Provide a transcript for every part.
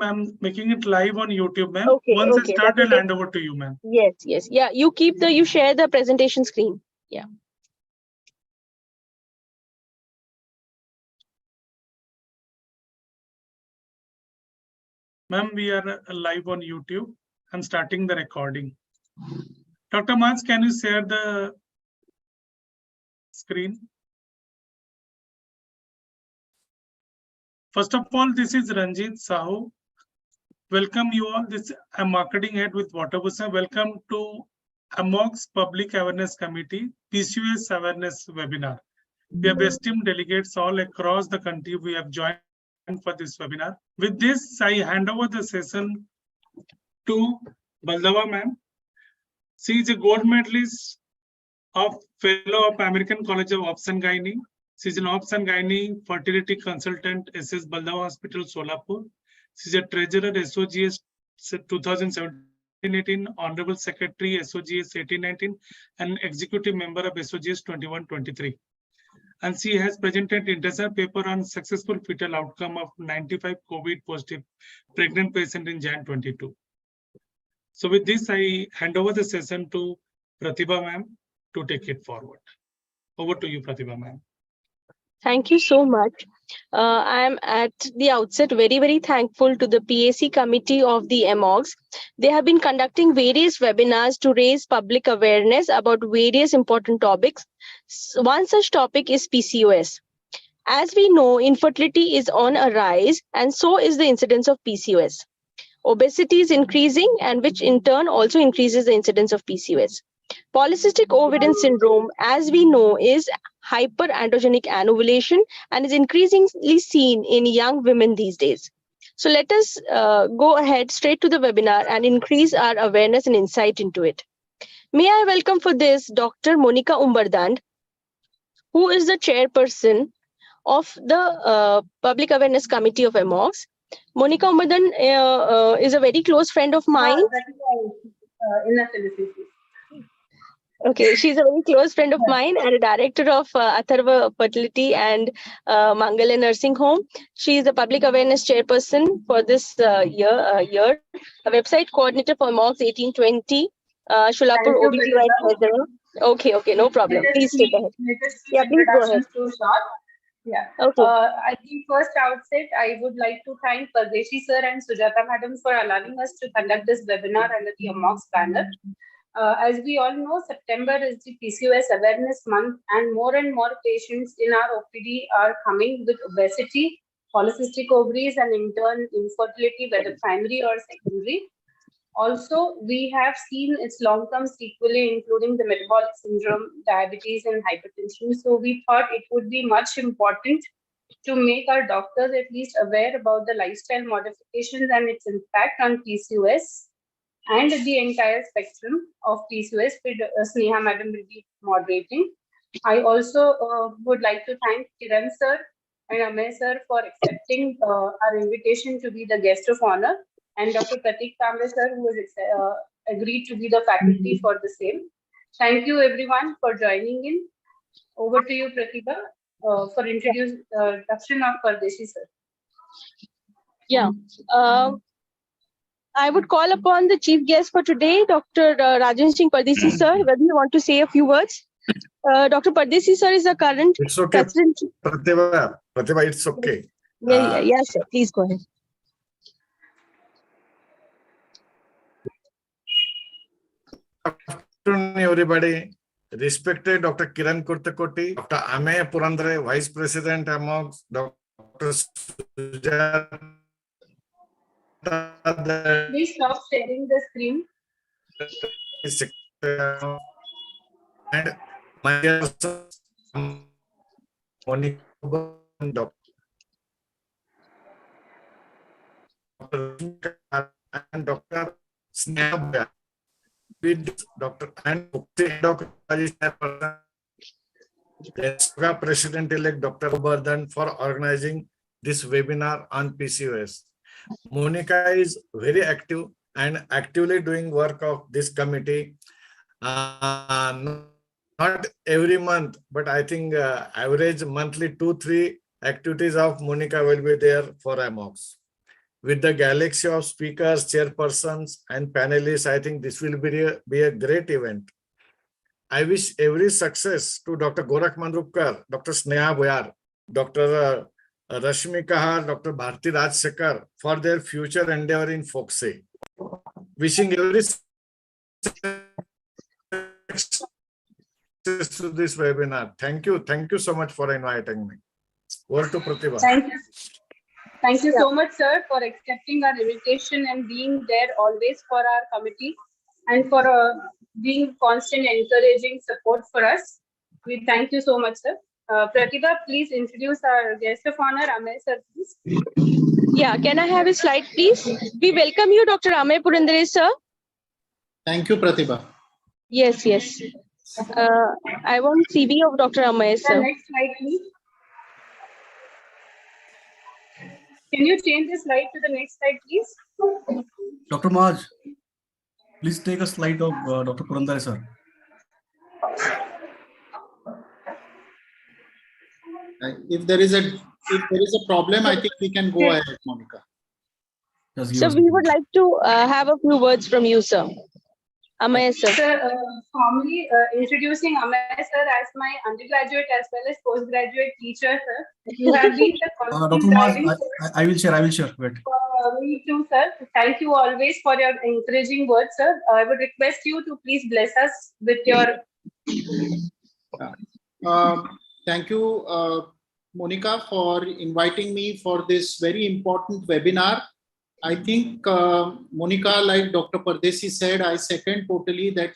I'm making it live on YouTube, ma'am. Okay, Once okay. I start, I'll hand over to you, ma'am. Yes, yes. Yeah, you share the presentation screen. Yeah. Ma'am, we are live on YouTube. I'm starting the recording. Dr. Mans, can you share the screen? First of all, this is Ranjit Sahu. Welcome you all. I'm marketing head with Waterbusa. Welcome to AMOG's Public Awareness Committee PCOS Awareness Webinar. We have esteemed delegates all across the country. We have joined for this webinar. With this, I hand over the session to Baldava ma'am. She is a gold medalist of Fellow of American College of Obs and Gynae. She is an Obs and Gynae fertility consultant, SS Baldava Hospital, Solapur. She is a treasurer, SOGS 2017-18, Honorable Secretary, SOGS 18-19, and executive member of SOGS 21-23. And she has presented international paper on successful fetal outcome of 95 COVID positive pregnant patient in Jan 22. So with this, I hand over the session to Pratibha ma'am to take it forward. Over to you, Pratibha ma'am. Thank you so much. I am at the outset very, very thankful to the PAC committee of the AMOGs. They have been conducting various webinars to raise public awareness about various important topics. One such topic is PCOS. As we know, infertility is on a rise, and so is the incidence of PCOS. Obesity is increasing, and which in turn also increases the incidence of PCOS. Polycystic ovarian syndrome, as we know, is hyperandrogenic anovulation and is increasingly seen in young women these days. So let us go ahead straight to the webinar and increase our awareness and insight into it. May I welcome for this Dr. Monica Umbardand, who is the chairperson of the Public Awareness Committee of AMOGs. Monica Umbardand is a very close friend of mine. Okay, she's a very close friend of mine and a director of Atharva Fertility and Mangala Nursing Home. She is the public awareness chairperson for this year, a website coordinator for AMOGs 1820, Shulapur OBGY. Okay, no problem. Please take ahead. Yeah, please go ahead. Yeah. Okay. I think first outset, I would like to thank Pardeshi sir and Sujata madam for allowing us to conduct this webinar under the AMOGs banner. As we all know, September is the PCOS awareness month, and more patients in our OPD are coming with obesity, polycystic ovaries, and in turn infertility, whether primary or secondary. Also, we have seen its long-term sequelae, including the metabolic syndrome, diabetes, and hypertension. So we thought it would be much important to make our doctors at least aware about the lifestyle modifications and its impact on PCOS and the entire spectrum of PCOS. Sneha madam will be moderating. I also would like to thank Kiran sir and Amey sir for accepting our invitation to be the guest of honor, and Dr. Pratik Kamble sir, who has agreed to be the faculty for the same. Thank you everyone for joining in. Over to you, Pratibha, for introduction of Pardeshi sir. Yeah. I would call upon the chief guest for today, Dr. Rajan Singh Pardeshi sir, whether you want to say a few words. Dr. Pardeshi sir is the current It's okay, president. Pratibha, it's okay. Yeah, sir. Please go ahead. Good afternoon, everybody. Respected Dr. Kiran Kurtakoti, Dr. Amey Purandare, Vice President AMOGs, Dr. Sujata. Please stop sharing the screen. And my dear Monica and Dr. Sneha with Dr. and Dr. President-elect Dr. Umbardand for organizing this webinar on PCOS. Monica is very active and actively doing work of this committee. Not every month, but I think average monthly 2-3 activities of Monica will be there for AMOGs. with the galaxy of speakers, chairpersons, and panelists. I think this will be a great event. I wish every success to Dr. Gorakh Mandrupkar, Dr. Sneha Boyar, Dr. Rashmi Kahar, Dr. Bharti Rajsekar for their future endeavor in FOCSE. Wishing every success to this webinar. Thank you. Thank you so much for inviting me. Over to Pratibha. Thank you. Thank you so much, sir, for accepting our invitation and being there always for our committee and for being constant encouraging support for us. We thank you so much, sir. Pratibha, please introduce our guest of honor, Amay sir, please. Yeah, can I have a slide, please? We welcome you, Dr. Amay Purandare, sir. Thank you, Pratibha. Yes, yes. I want CV of Dr. Amay, The sir. next slide, please. Can you change the slide to the next slide, please? Dr. Maj, please take a slide of Dr. Purandare, sir. If there is a problem, I think we can go ahead, Monica. Just give So us- we would like to have a few words from you, sir. Amay, sir. Sir, formally introducing Amay sir as my undergraduate as well as postgraduate teacher, sir. You have been the constant Dr. Maj, driving I will share. Wait. me too, sir. Thank you always for your encouraging words, sir. I would request you to please bless us with your. Thank you, Monica, for inviting me for this very important webinar. I think Monica, like Dr. Pardesi said, I second totally that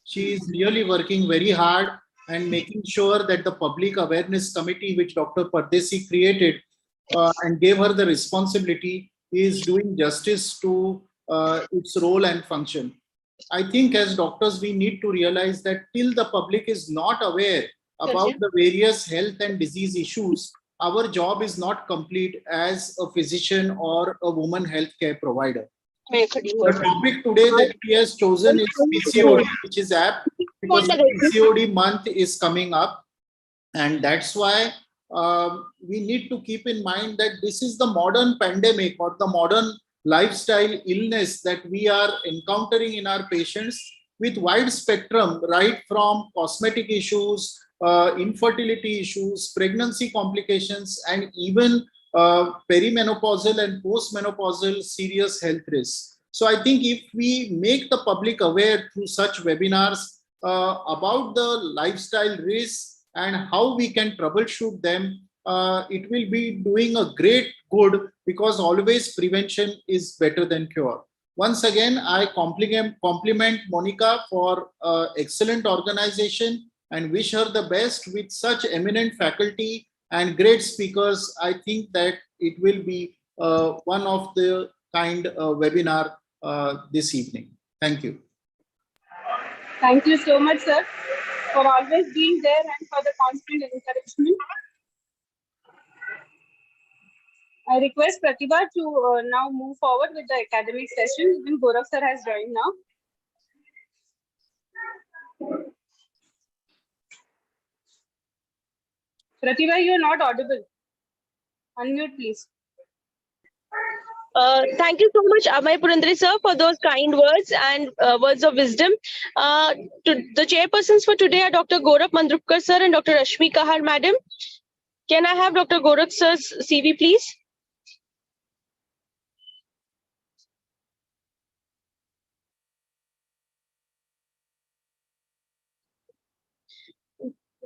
she is really working very hard and making sure that the Public Awareness Committee, which Dr. Pardesi created and gave her the responsibility, is doing justice to its role and function. I think as doctors, we need to realize that till the public is not aware about the various health and disease issues, our job is not complete as a physician or a woman healthcare provider. The topic today that he has chosen is PCOD, which is apt because the PCOD month is coming up. And that's why we need to keep in mind that this is the modern pandemic or the modern lifestyle illness that we are encountering in our patients with wide spectrum, right from cosmetic issues, infertility issues, pregnancy complications, and even perimenopausal and postmenopausal serious health risks. So I think if we make the public aware through such webinars about the lifestyle risks and how we can troubleshoot them, it will be doing a great good, because always prevention is better than cure. Once again, I compliment Monica for excellent organization and wish her the best with such eminent faculty and great speakers. I think that it will be one of the kind webinar this evening. Thank you. Thank you so much, sir, for always being there and for the constant encouragement. I request Pratibha to now move forward with the academic session. Even Gorakh sir has joined now. Pratibha, you are not audible. Unmute, please. Thank you so much, Amay Purandare, sir, for those kind words and words of wisdom. The chairpersons for today are Dr. Gorakh Mandrupkar, sir, and Dr. Rashmi Kahar, madam. Can I have Dr. Gorakh sir's CV, please?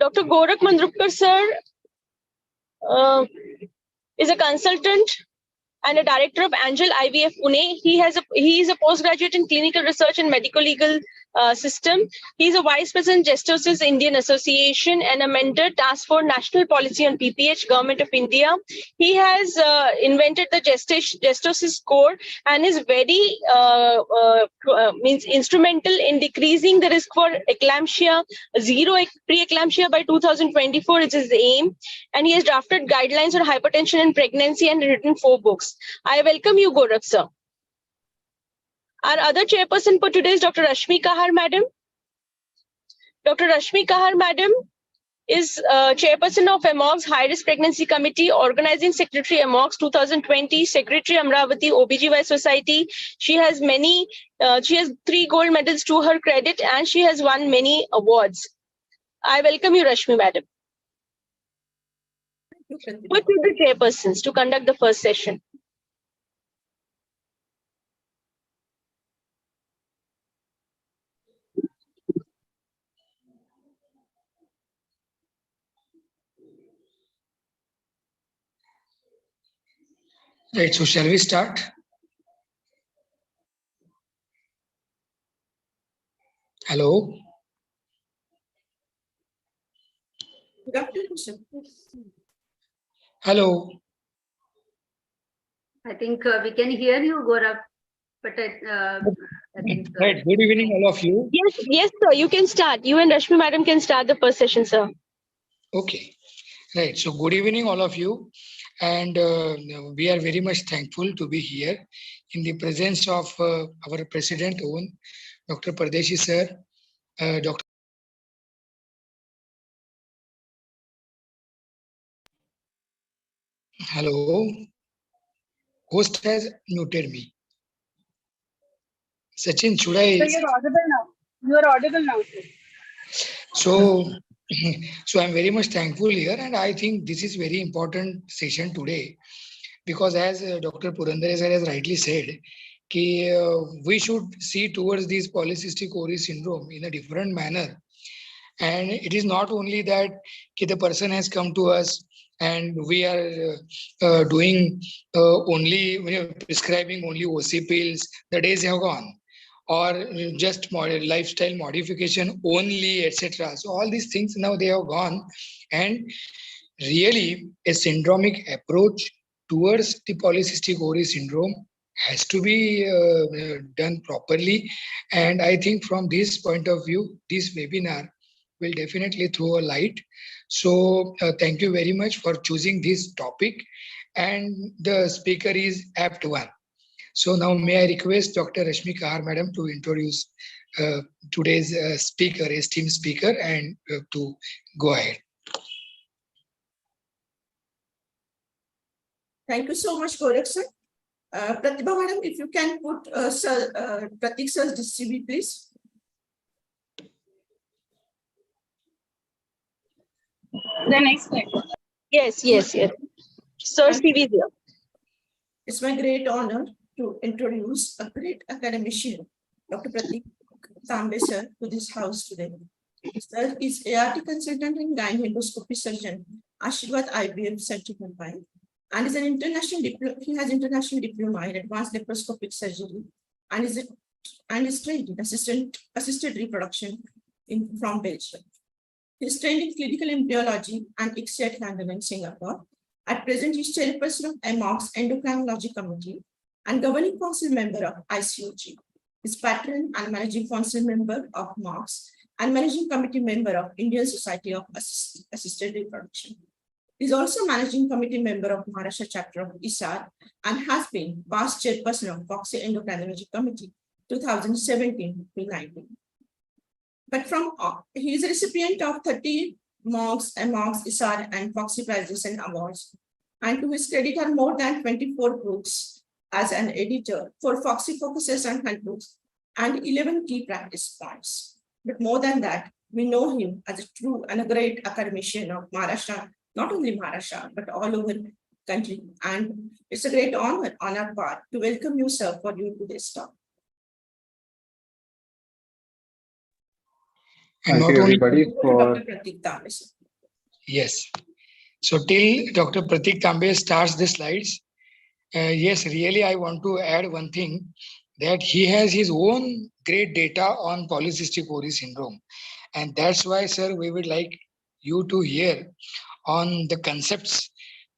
Dr. Gorakh Mandrupkar, sir, is a consultant and a director of Angel IVF Pune. He is a postgraduate in clinical research and medical legal system. He is a vice president Gestosis Indian Association and a mentor task for national policy on PPH, Government of India. He has invented the Gestosis score and is very instrumental in decreasing the risk for eclampsia, zero pre-eclampsia by 2024, which is the aim. And he has drafted guidelines on hypertension and pregnancy and written 4 books. I welcome you, Gorakh sir. Our other chairperson for today is Dr. Rashmi Kahar, madam. Dr. Rashmi Kahar, madam is chairperson of AMOG's High Risk Pregnancy Committee, organizing secretary AMOG's 2020, secretary Amravati OBGY Society. She has she has 3 gold medals to her credit, and she has won many awards. I welcome you, Rashmi Madam. What will the chairpersons to conduct the first session? Right, so shall we start? Hello. Good afternoon, sir. Hello. I think we can hear you, Gaurav, but I think. Right. Good evening, all of you. Yes, sir. You can start. You and Rashmi Madam can start the first session, sir. Okay. Right. So good evening, all of you. And we are very much thankful to be here in the presence of our President, own Dr. Pardeshi sir, Dr. Hello. Host has muted me. Sachin, should I? So you're audible now. You are audible now, sir. So, so I'm very much thankful here, and I think this is very important session today, because as Dr. Purandare sir has rightly said, we should see towards this polycystic ovary syndrome in a different manner. And it is not only that the person has come to us and we are doing only, prescribing only OC pills, the days have gone, or just lifestyle modification only, etc. So all these things now they have gone, and really a syndromic approach towards the polycystic ovary syndrome has to be done properly. And I think from this point of view, this webinar will definitely throw a light. So thank you very much for choosing this topic, and the speaker is apt one. So now may I request Dr. Rashmi Kahar Madam to introduce today's speaker, esteemed speaker, and to go ahead. Thank you so much, Gaurav sir. Pratibha Madam, if you can put Pratik sir's CV, please. The next slide. Yes. Sir, CV is here. It's my great honor to introduce a great academician, Dr. Pratik Tambe sir, to this house today. Sir is ART consultant and gynae endoscopy surgeon, Ashirwad IVF Center, Mumbai, and is an international he has international diploma in advanced laparoscopic surgery, and is trained in assisted reproduction from Belgium. He is trained in clinical embryology and ICSID London in Singapore. At present, he is chairperson of AMOG's Endocrinology Committee and governing council member of ICOG. He is patron and managing council member of MOG's and managing committee member of Indian Society of Assisted Reproduction. He is also managing committee member of Maharashtra chapter of ISAR and has been past chairperson of FOXY Endocrinology Committee 2017-19. But he is a recipient of 30 MOGs, ISAR, and FOXY prizes and awards. And to his credit are more than 24 books as an editor for FOXY focuses on handbooks and 11 key practice points. But more than that, we know him as a true and a great academician of Maharashtra, not only Maharashtra, but all over the country. And it's a great honor on our part to welcome you, sir, for you today's talk. And thank you, everybody, for Dr. Pratik Tambe. Yes. So till Dr. Pratik Tambe starts the slides, yes, really I want to add one thing, that he has his own great data on polycystic ovary syndrome. And that's why, sir, we would like you to hear on the concepts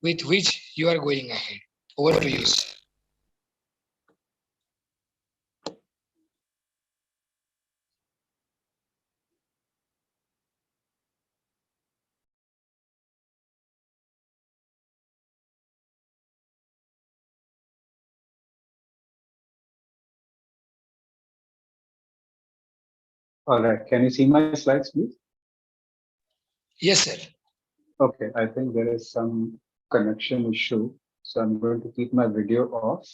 with which you are going ahead. Over to you, sir. all right. Can you see my slides, please? Yes, sir. Okay, I think there is some connection issue. So I'm going to keep my video off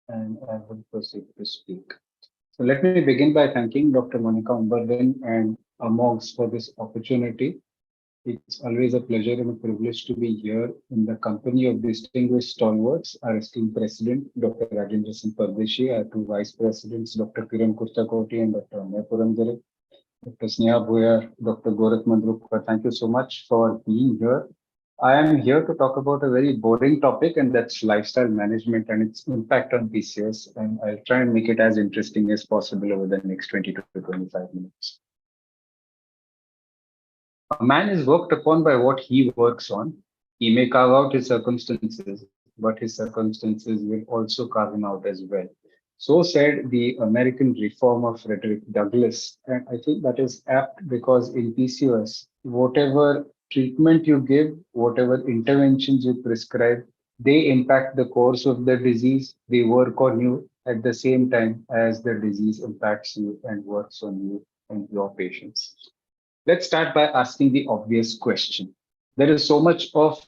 and I will proceed to speak. So let me begin by thanking Dr. Monica Umberlin and Amogs for this opportunity. It's always a pleasure and a privilege to be here in the company of distinguished stalwarts, our esteemed President, Dr. Rajendra Singh Pardeshi, our two Vice Presidents, Dr. Kiran Kurtakoti and Dr. Amay Purandare, Dr. Sneha Bhuya, Dr. Gorakh Mandrukar. Thank you so much for being here. I am here to talk about a very boring topic, and that's lifestyle management and its impact on PCOS. And I'll try and make it as interesting as possible over the next 20 to 25 minutes. A man is worked upon by what he works on. He may carve out his circumstances, but his circumstances will also carve him out as well. So said the American reformer Frederick Douglass. And I think that is apt because in PCOS, whatever treatment you give, whatever interventions you prescribe, they impact the course of the disease. They work on you at the same time as the disease impacts you and works on you and your patients. Let's start by asking the obvious question. There is so much of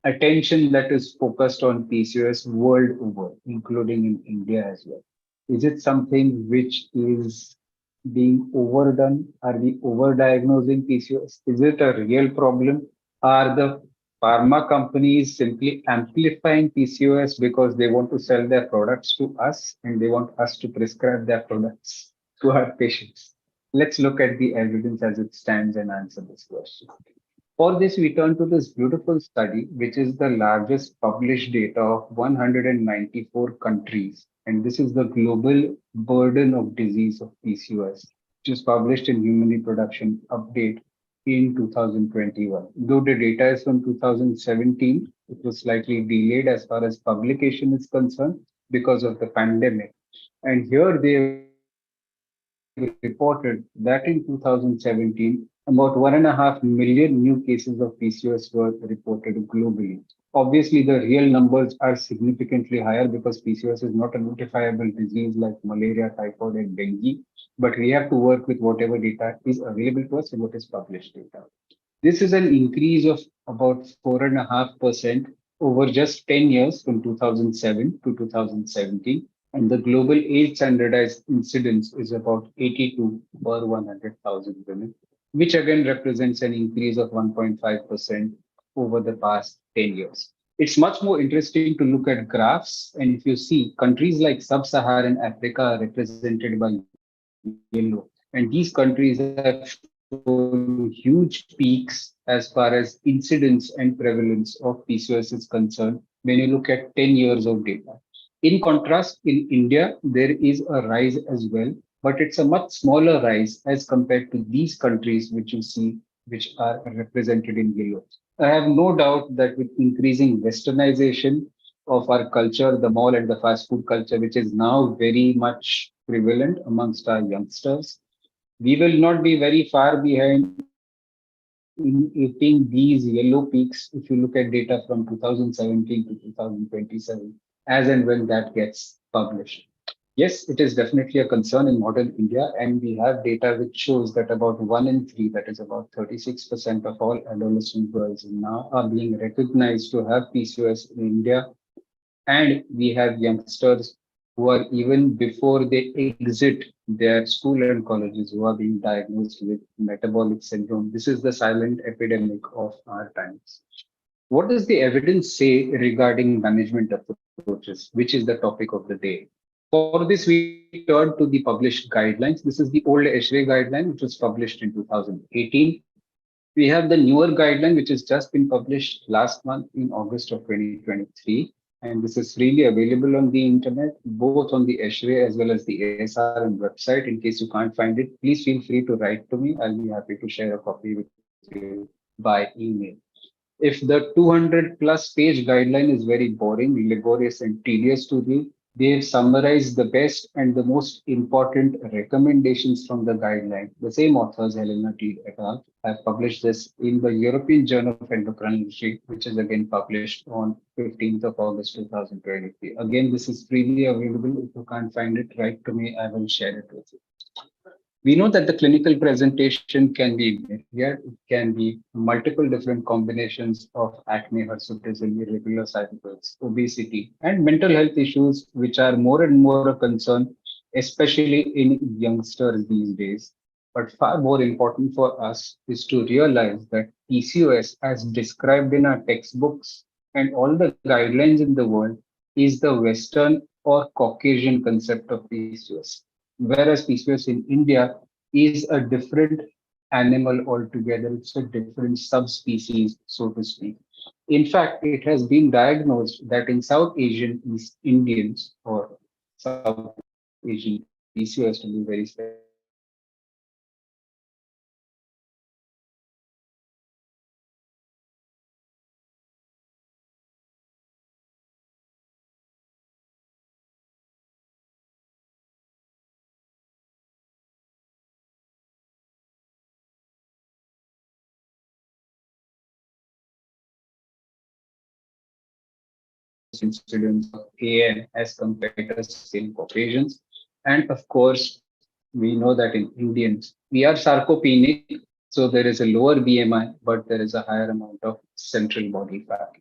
attention that is focused on PCOS world over, including in India as well. Is it something which is being overdone? Are we overdiagnosing PCOS? Is it a real problem? Are the pharma companies simply amplifying PCOS because they want to sell their products to us and they want us to prescribe their products to our patients? Let's look at the evidence as it stands and answer this question. For this, we turn to this beautiful study, which is the largest published data of 194 countries. And this is the global burden of disease of PCOS, which is published in Human Reproduction Update in 2021. Though the data is from 2017, it was slightly delayed as far as publication is concerned because of the pandemic. And here they reported that in 2017, about 1.5 million new cases of PCOS were reported globally. Obviously, the real numbers are significantly higher because PCOS is not a notifiable disease like malaria, typhoid, and dengue. But we have to work with whatever data is available to us and what is published data. This is an increase of about 4.5% over just 10 years from 2007 to 2017. And the global age standardized incidence is about 82 per 100,000 women, which again represents an increase of 1.5% over the past 10 years. It's much more interesting to look at graphs. And if you see, countries like Sub-Saharan Africa are represented by yellow. And these countries have shown huge peaks as far as incidence and prevalence of PCOS is concerned when you look at 10 years of data. In contrast, in India, there is a rise as well, but it's a much smaller rise as compared to these countries which you see, which are represented in yellow. I have no doubt that with increasing westernization of our culture, the mall and the fast food culture, which is now very much prevalent amongst our youngsters, we will not be very far behind in hitting these yellow peaks if you look at data from 2017 to 2027, as and when that gets published. Yes, it is definitely a concern in modern India, and we have data which shows that about 1 in 3, that is about 36% of all adolescent girls now are being recognized to have PCOS in India. And we have youngsters who are even before they exit their school and colleges who are being diagnosed with metabolic syndrome. This is the silent epidemic of our times. What does the evidence say regarding management approaches, which is the topic of the day? For this, we turn to the published guidelines. This is the old ESHRE guideline, which was published in 2018. We have the newer guideline, which has just been published last month in August of 2023. And this is freely available on the internet, both on the ESHRE as well as the ASRM website. In case you can't find it, please feel free to write to me. I'll be happy to share a copy with you by email. If the 200 plus page guideline is very boring, laborious, and tedious to read, they've summarized the best and the most important recommendations from the guideline. The same authors, Helena T. et al., have published this in the European Journal of Endocrinology, which is again published on 15th of August 2023. Again, this is freely available. If you can't find it, write to me. I will share it with you. We know that the clinical presentation can be myriad. It can be multiple different combinations of acne, hirsutism, irregular cycles, obesity, and mental health issues, which are more and more a concern, especially in youngsters these days. But far more important for us is to realize that PCOS, as described in our textbooks and all the guidelines in the world, is the Western or Caucasian concept of PCOS, whereas PCOS in India is a different animal altogether. It's a different subspecies, so to speak. In fact, it has been diagnosed that in South Asian East Indians or South Asian PCOS, to be very specific, about 50% of the patients have incidence of AN as compared to same Caucasians. And of course, we know that in Indians, we are sarcopenic, so there is a lower BMI, but there is a higher amount of central body fat.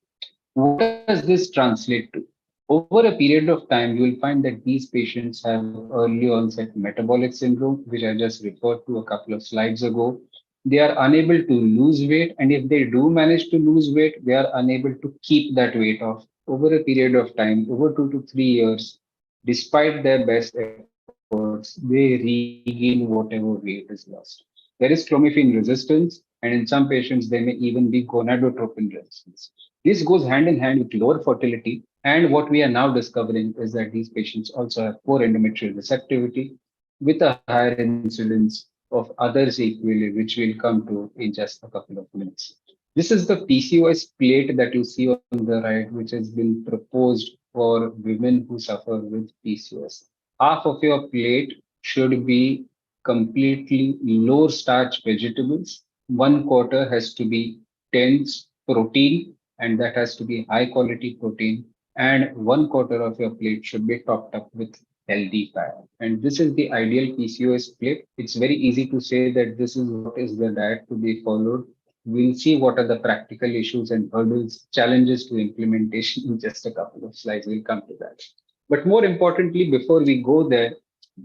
What does this translate to? Over a period of time, you will find that these patients have early onset metabolic syndrome, which I just referred to a couple of slides ago. They are unable to lose weight, and if they do manage to lose weight, they are unable to keep that weight off over a period of time, over 2 to 3 years. Despite their best efforts, they regain whatever weight is lost. There is clomiphene resistance, and in some patients, there may even be gonadotropin resistance. This goes hand in hand with lower fertility. And what we are now discovering is that these patients also have poor endometrial receptivity with a higher incidence of others equally, which we'll come to in just a couple of minutes. This is the PCOS plate that you see on the right, which has been proposed for women who suffer with PCOS. Half of your plate should be completely low starch vegetables. One quarter has to be dense protein, and that has to be high quality protein. And one quarter of your plate should be topped up with healthy fat. And this is the ideal PCOS plate. It's very easy to say that this is what is the diet to be followed. We'll see what are the practical issues and hurdles, challenges to implementation in just a couple of slides. We'll come to that. But more importantly, before we go there,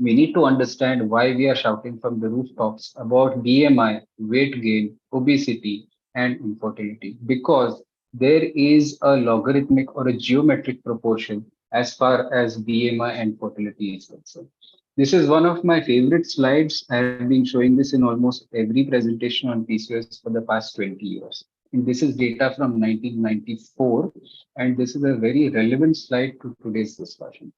we need to understand why we are shouting from the rooftops about BMI, weight gain, obesity, and infertility. Because there is a logarithmic or a geometric proportion as far as BMI and fertility is concerned. This is one of my favorite slides. I have been showing this in almost every presentation on PCOS for the past 20 years. And this is data from 1994, and this is a very relevant slide to today's discussion.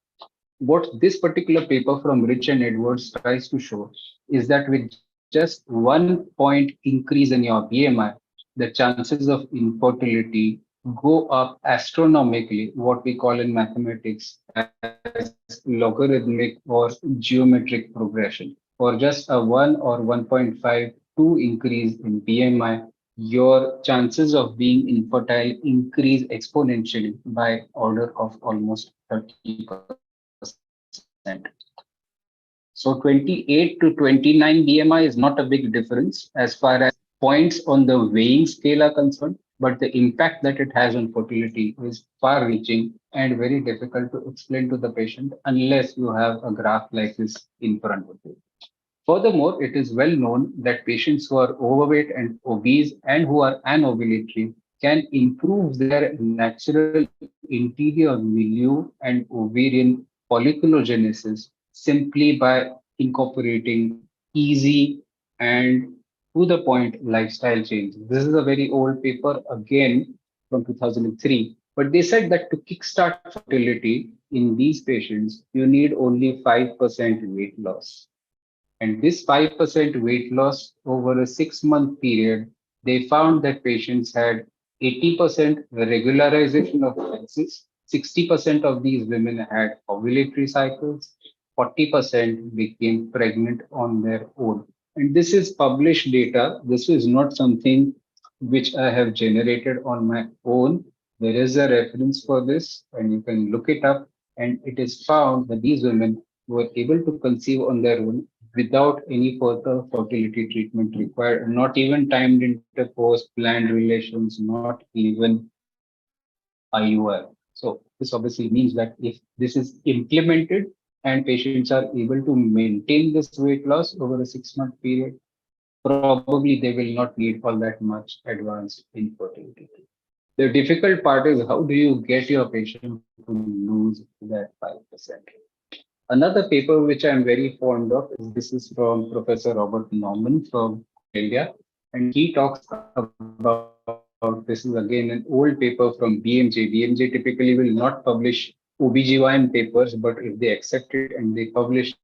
What this particular paper from Rich and Edwards tries to show is that with just 1 point increase in your BMI, the chances of infertility go up astronomically, what we call in mathematics as logarithmic or geometric progression. For just a 1 or 1.52 increase in BMI, your chances of being infertile increase exponentially by order of almost 30%. So 28 to 29 BMI is not a big difference as far as points on the weighing scale are concerned, but the impact that it has on fertility is far reaching and very difficult to explain to the patient unless you have a graph like this in front of you. Furthermore, it is well known that patients who are overweight and obese and who are anovulatory can improve their natural interior milieu and ovarian folliculogenesis simply by incorporating easy and to the point lifestyle change. This is a very old paper again from 2003, but they said that to kickstart fertility in these patients, you need only 5% weight loss. And this 5% weight loss over a 6 month period, they found that patients had 80% regularization of menses, 60% of these women had ovulatory cycles, 40% became pregnant on their own. And this is published data. This is not something which I have generated on my own. There is a reference for this, and you can look it up. And it is found that these women were able to conceive on their own without any further fertility treatment required, not even timed intercourse, planned relations, not even IUI. So this obviously means that if this is implemented and patients are able to maintain this weight loss over a 6-month period, probably they will not need all that much advanced infertility. The difficult part is how do you get your patient to lose that 5%? Another paper which I'm very fond of is this is from Professor Robert Norman from India, and he talks about this is again an old paper from BMJ. BMJ typically will not publish OBGYN papers, but if they accept it and they publish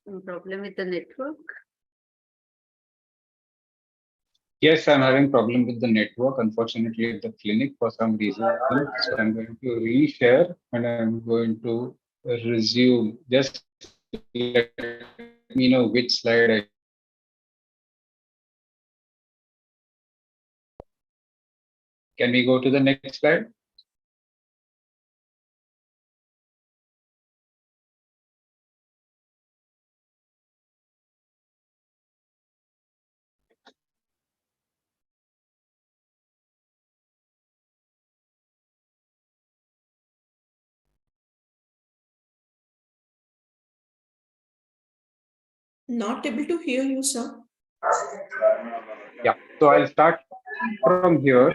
Some problem with the network. yes, I'm having problem with the network, unfortunately, at the clinic for some reason. So I'm going to reshare and I'm going to resume. Just let me know which slide I. Can we go to the next slide? Not able to hear you, sir. Yeah, so I'll start from here.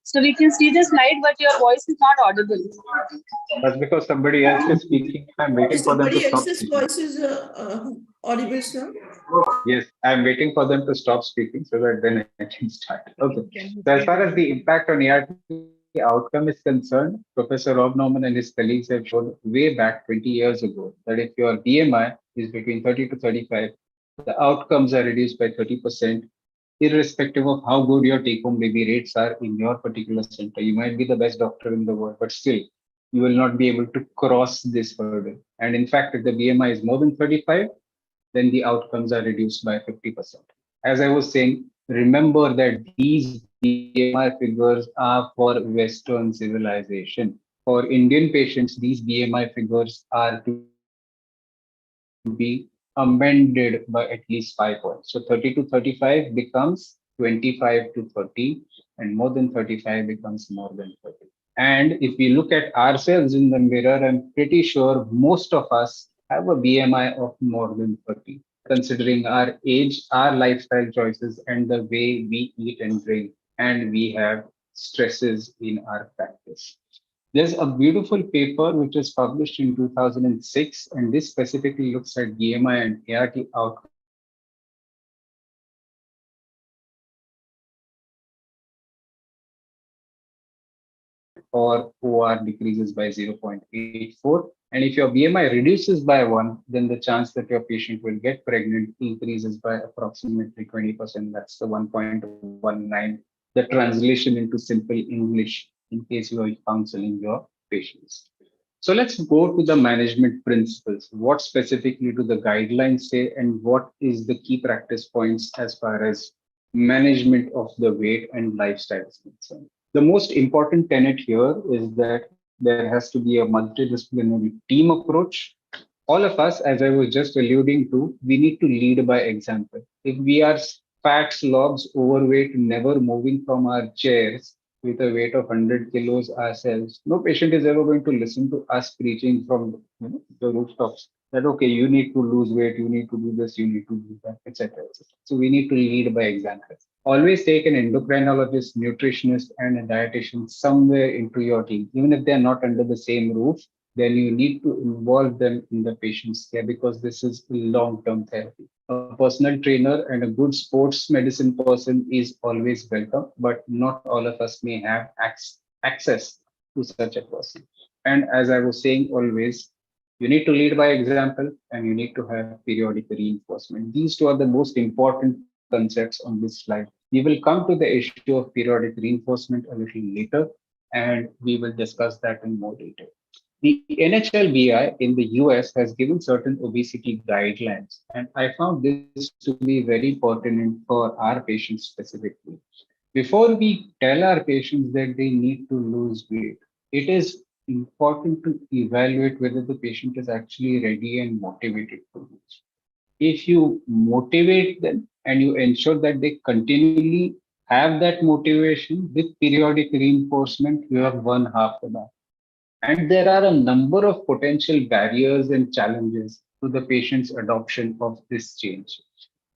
So we can see the slide, but your voice is not audible. That's because somebody else is speaking. I'm waiting for them to Somebody stop else's speaking. voice is audible, sir. Yes, I'm waiting for them to stop speaking so that then I can start. Okay. So as far as the impact on ART outcome is concerned, Professor Rob Norman and his colleagues have shown way back 20 years ago that if your BMI is between 30 to 35, the outcomes are reduced by 30%, irrespective of how good your take-home baby rates are in your particular center. You might be the best doctor in the world, but still, you will not be able to cross this hurdle. And in fact, if the BMI is more than 35, then the outcomes are reduced by 50%. As I was saying, remember that these BMI figures are for Western civilization. For Indian patients, these BMI figures are to be amended by at least 5 points. So 30 to 35 becomes 25 to 30, and more than 35 becomes more than 30. And if we look at ourselves in the mirror, I'm pretty sure most of us have a BMI of more than 30, considering our age, our lifestyle choices, and the way we eat and drink, and we have stresses in our practice. There's a beautiful paper which was published in 2006, and this specifically looks at BMI and ART outcomes or OR decreases by 0.84. And if your BMI reduces by 1, then the chance that your patient will get pregnant increases by approximately 20%. That's the 1.19. The translation into simple English in case you are counseling your patients. So let's go to the management principles. What specifically do the guidelines say, and what is the key practice points as far as management of the weight and lifestyle is concerned? The most important tenet here is that there has to be a multidisciplinary team approach. All of us, as I was just alluding to, we need to lead by example. If we are fat slobs, overweight, never moving from our chairs, with a weight of 100 kilos ourselves, no patient is ever going to listen to us preaching from the rooftops that, okay, you need to lose weight, you need to do this, you need to do that, etc. etc. So we need to lead by example. Always take an endocrinologist, nutritionist, and a dietitian somewhere into your team, even if they're not under the same roof. Then you need to involve them in the patient's care because this is long-term therapy. A personal trainer and a good sports medicine person is always welcome, but not all of us may have access to such a person. And as I was saying always, you need to lead by example and you need to have periodic reinforcement. These two are the most important concepts on this slide. We will come to the issue of periodic reinforcement a little later, and we will discuss that in more detail. The NHLBI in the US has given certain obesity guidelines, and I found this to be very pertinent for our patients specifically. Before we tell our patients that they need to lose weight, it is important to evaluate whether the patient is actually ready and motivated to lose. If you motivate them and you ensure that they continually have that motivation with periodic reinforcement, you have won half the battle. And there are a number of potential barriers and challenges to the patient's adoption of this change.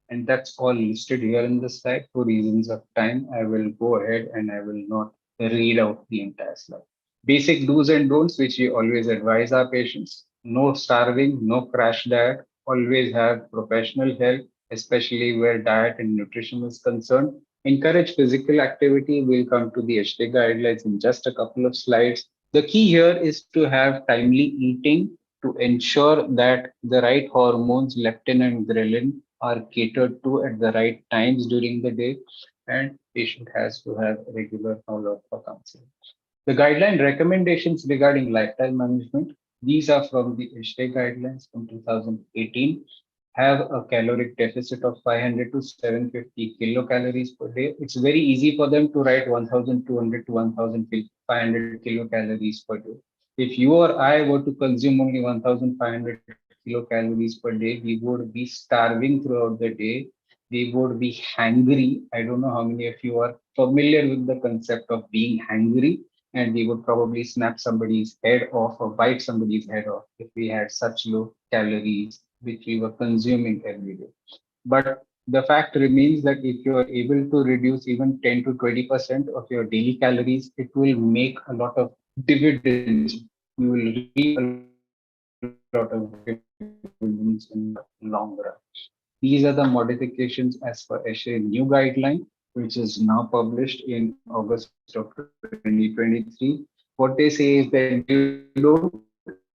And that's all listed here in the slide. For reasons of time, I will go ahead and I will not read out the entire slide. Basic do's and don'ts, which we always advise our patients. No starving, no crash diet. Always have professional help, especially where diet and nutrition is concerned. Encourage physical activity. We'll come to the HT guidelines in just a couple of slides. The key here is to have timely eating to ensure that the right hormones, leptin and ghrelin, are catered to at the right times during the day, and patient has to have regular follow-up for counseling. The guideline recommendations regarding lifestyle management, these are from the HT guidelines from 2018, have a caloric deficit of 500 to 750 kilocalories per day. It's very easy for them to write 1,200 to 1,500 kilocalories per day. If you or I were to consume only 1,500 kilocalories per day, we would be starving throughout the day. We would be hangry. I don't know how many of you are familiar with the concept of being hangry, and we would probably snap somebody's head off or bite somebody's head off if we had such low calories which we were consuming every day. But the fact remains that if you are able to reduce even 10 to 20% of your daily calories, it will make a lot of dividends. You will reap a lot of dividends in the long run. These are the modifications as per ASHA new guideline, which is now published in August of 2023. What they say is that they don't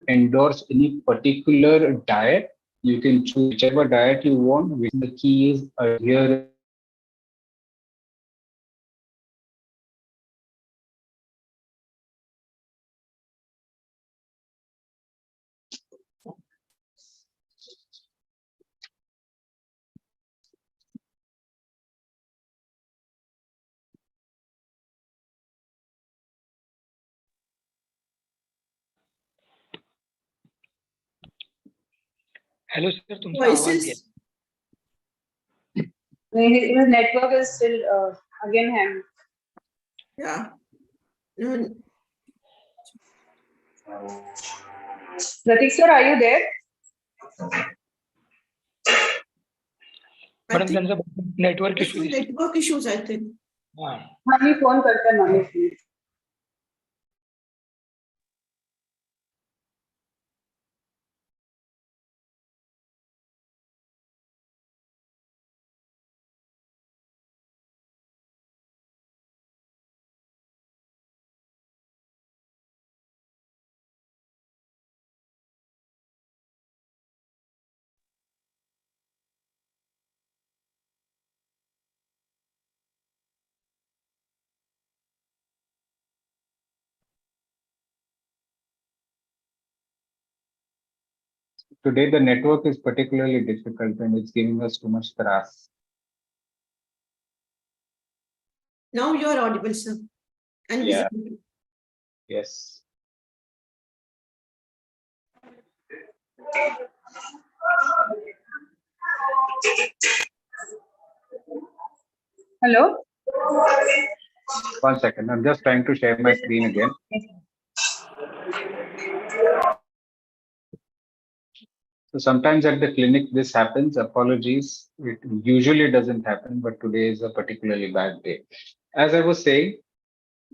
endorse any particular diet. You can choose whichever diet you want, which the key is adherence to that diet. Hello sir, तुमचा आवाज Voices. गेला. His network is still again hang. Yeah. No, Pratik sir, are you there? I madam think त्यांचा network there's issue some दिसतो. network issues, I think. हा. Mummy phone करते mummy please. Today, the network is particularly difficult and it's giving us too much stress. Now you are audible, sir. And Yeah. visible. Yes. Hello. 1 second. I'm just trying to share my screen again. So sometimes at the clinic, this happens. Apologies. It usually doesn't happen, but today is a particularly bad day. As I was saying,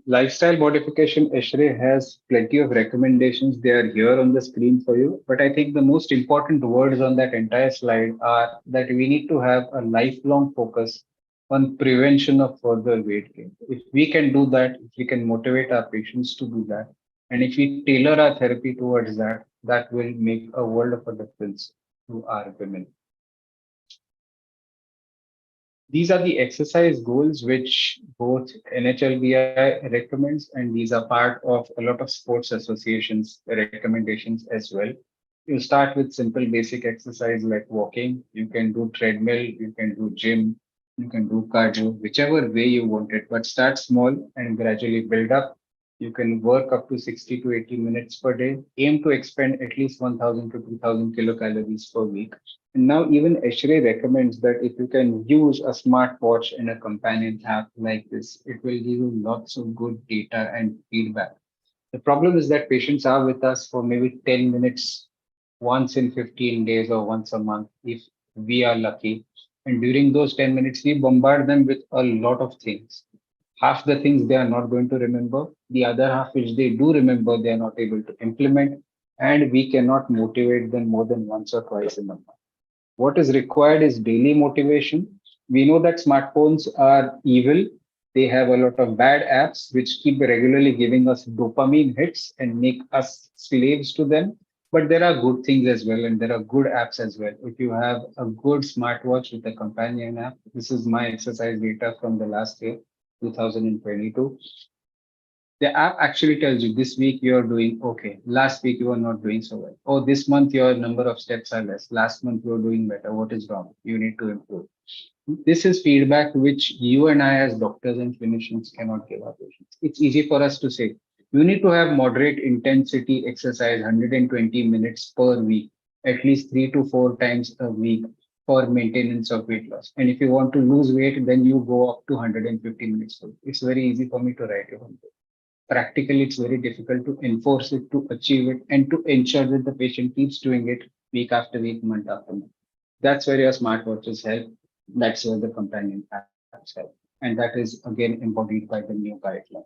lifestyle modification, Eshre has plenty of recommendations. They are here on the screen for you. But I think the most important words on that entire slide are that we need to have a lifelong focus on prevention of further weight gain. If we can do that, if we can motivate our patients to do that, and if we tailor our therapy towards that, that will make a world of a difference to our women. These are the exercise goals which both NHLBI recommends, and these are part of a lot of sports associations recommendations as well. You start with simple basic exercise like walking. You can do treadmill, you can do gym, you can do cardio, whichever way you want it, but start small and gradually build up. You can work up to 60 to 80 minutes per day. Aim to expend at least 1000 to 2000 kilocalories per week. And now even Eshre recommends that if you can use a smartwatch and a companion app like this, it will give you lots of good data and feedback. The problem is that patients are with us for maybe 10 minutes once in 15 days or once a month if we are lucky. And during those 10 minutes, we bombard them with a lot of things. Half the things they are not going to remember, the other half which they do remember, they are not able to implement, and we cannot motivate them more than once or twice in a month. What is required is daily motivation. We know that smartphones are evil. They have a lot of bad apps which keep regularly giving us dopamine hits and make us slaves to them. But there are good things as well, and there are good apps as well. If you have a good smartwatch with a companion app, this is my exercise data from the last year, 2022. The app actually tells you this week you're doing okay. Last week you were not doing so well. Oh, this month your number of steps are less. Last month you're doing better. What is wrong? You need to improve. This is feedback which you and I as doctors and clinicians cannot give our patients. It's easy for us to say, you need to have moderate intensity exercise 120 minutes per week, at least 3 to 4 times a week for maintenance of weight loss. And if you want to lose weight, then you go up to 150 minutes per week. It's very easy for me to write it on. Practically, it's very difficult to enforce it, to achieve it, and to ensure that the patient keeps doing it week after week, month after month. That's where your smartwatches help. That's where the companion apps help. And that is again embodied by the new guideline.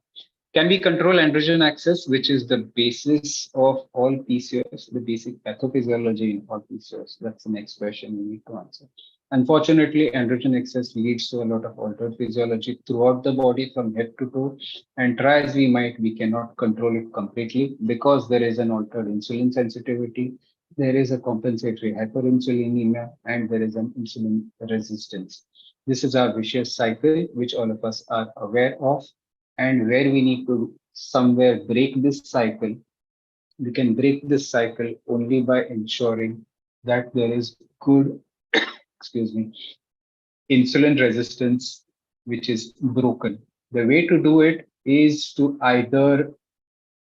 Can we control androgen axis, which is the basis of all PCOS, the basic pathophysiology in all PCOS? That's the next question we need to answer. Unfortunately, androgen excess leads to a lot of altered physiology throughout the body from head to toe. And try as we might, we cannot control it completely because there is an altered insulin sensitivity, there is a compensatory hyperinsulinemia, and there is an insulin resistance. This is our vicious cycle, which all of us are aware of, and where we need to somewhere break this cycle. We can break this cycle only by ensuring that there is good, excuse me, insulin resistance, which is broken. The way to do it is to either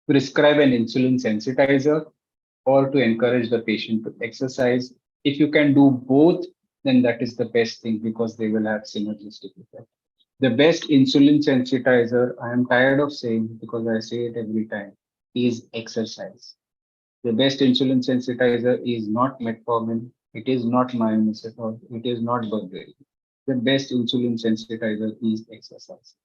prescribe an insulin sensitizer or to encourage the patient to exercise. If you can do both, then that is the best thing because they will have synergistic effect. The best insulin sensitizer, I am tired of saying because I say it every time, is exercise. The best insulin sensitizer is not metformin, it is not myonisipol, it is not berberine. The best insulin sensitizer is exercise.